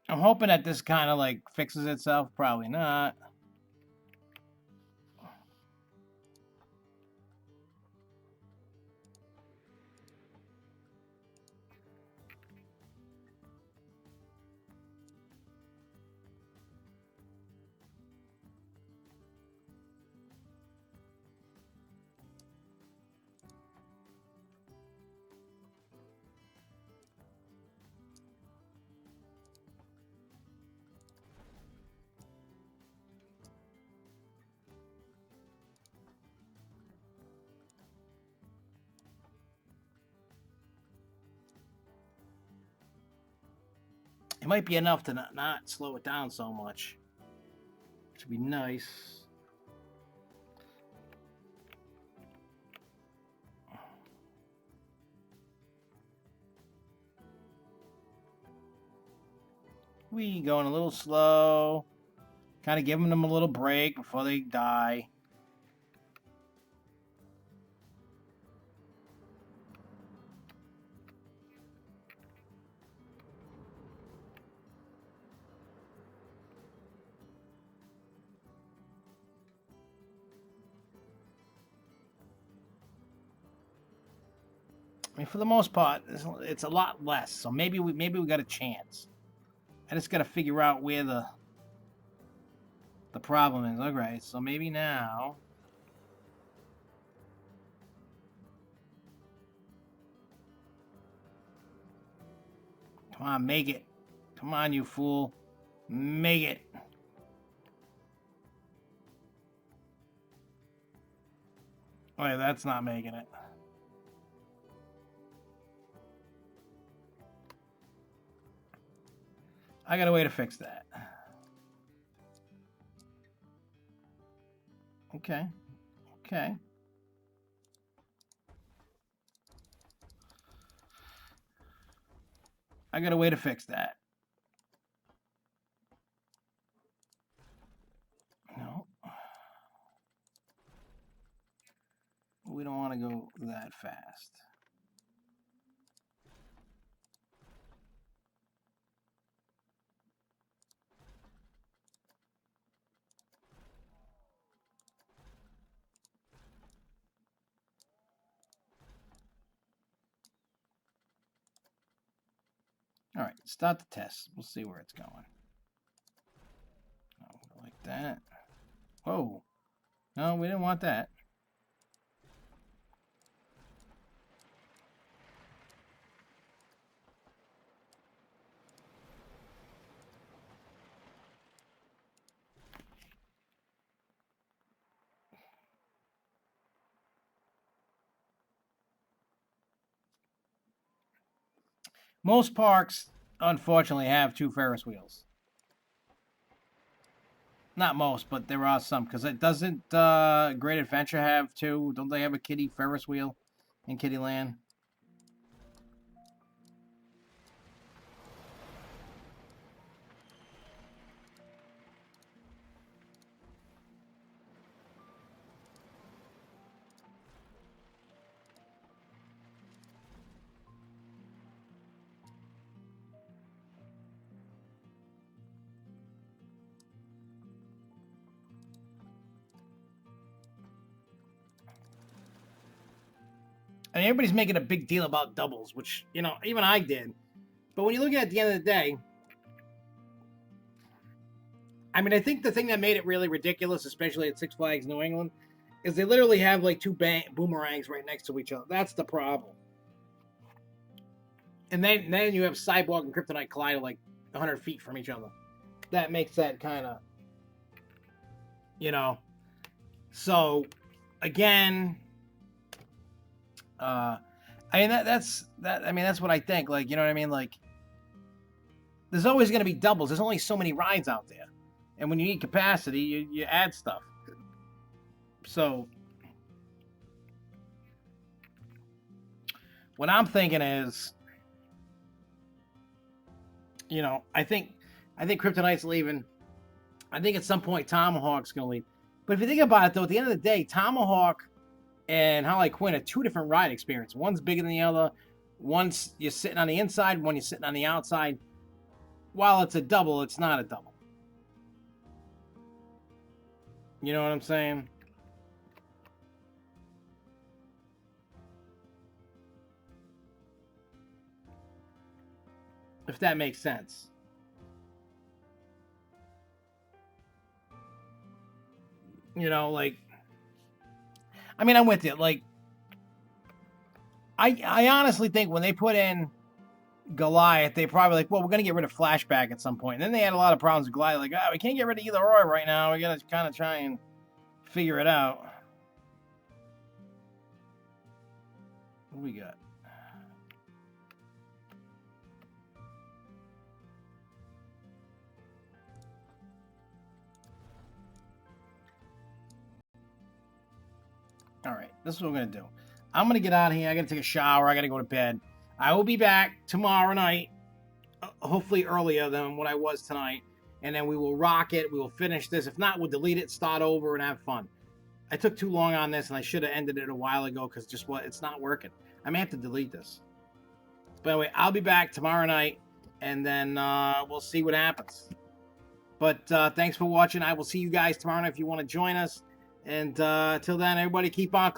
I'm hoping that this kind of like fixes itself. Probably not. It might be enough to not slow it down so much, which would be nice. We going a little slow, kind of giving them a little break before they die. I mean, for the most part, it's a lot less. So maybe we got a chance. I just got to figure out where the problem is. Okay, so maybe now. Come on, make it. Come on, you fool. Make it. Oh, yeah, that's not making it. I got a way to fix that. Okay. Okay. I got a way to fix that. No. We don't want to go that fast. All right, start the test. We'll see where it's going. Oh, like that. Whoa. No, we didn't want that. Most parks, unfortunately, have 2 Ferris wheels. Not most, but there are some. Because it doesn't Great Adventure have 2? Don't they have a kiddie Ferris wheel in Kiddieland? I mean, everybody's making a big deal about doubles, which, you know, even I did. But when you look at it at the end of the day, I mean, I think the thing that made it really ridiculous, especially at Six Flags New England, is they literally have like 2 boomerangs right next to each other. That's the problem. And then you have Cyborg and Kryptonite collide like 100 feet from each other. That makes that kind of, you know. So, again, I mean that's what I think. Like, you know what I mean? Like, there's always going to be doubles. There's only so many rides out there, and when you need capacity, you add stuff. So, what I'm thinking is, you know, I think Kryptonite's leaving. I think at some point Tomahawk's going to leave. But if you think about it, though, at the end of the day, Tomahawk and Harley Quinn are 2 different ride experiences. One's bigger than the other. One's you're sitting on the inside, one you're sitting on the outside. While it's a double, it's not a double. You know what I'm saying? If that makes sense. You know, like, I mean, I'm with you. Like, I honestly think when they put in Goliath, they probably like, well, we're gonna get rid of Flashback at some point. And then they had a lot of problems with Goliath. Like, we can't get rid of either or right now. We gotta kind of try and figure it out. What do we got? All right, this is what we're going to do. I'm going to get out of here. I got to take a shower. I got to go to bed. I will be back tomorrow night, hopefully earlier than what I was tonight. And then we will rock it. We will finish this. If not, we'll delete it, start over, and have fun. I took too long on this, and I should have ended it a while ago because just what it's not working. I may have to delete this. But anyway, I'll be back tomorrow night, and then we'll see what happens. But thanks for watching. I will see you guys tomorrow night if you want to join us. And till then, everybody keep on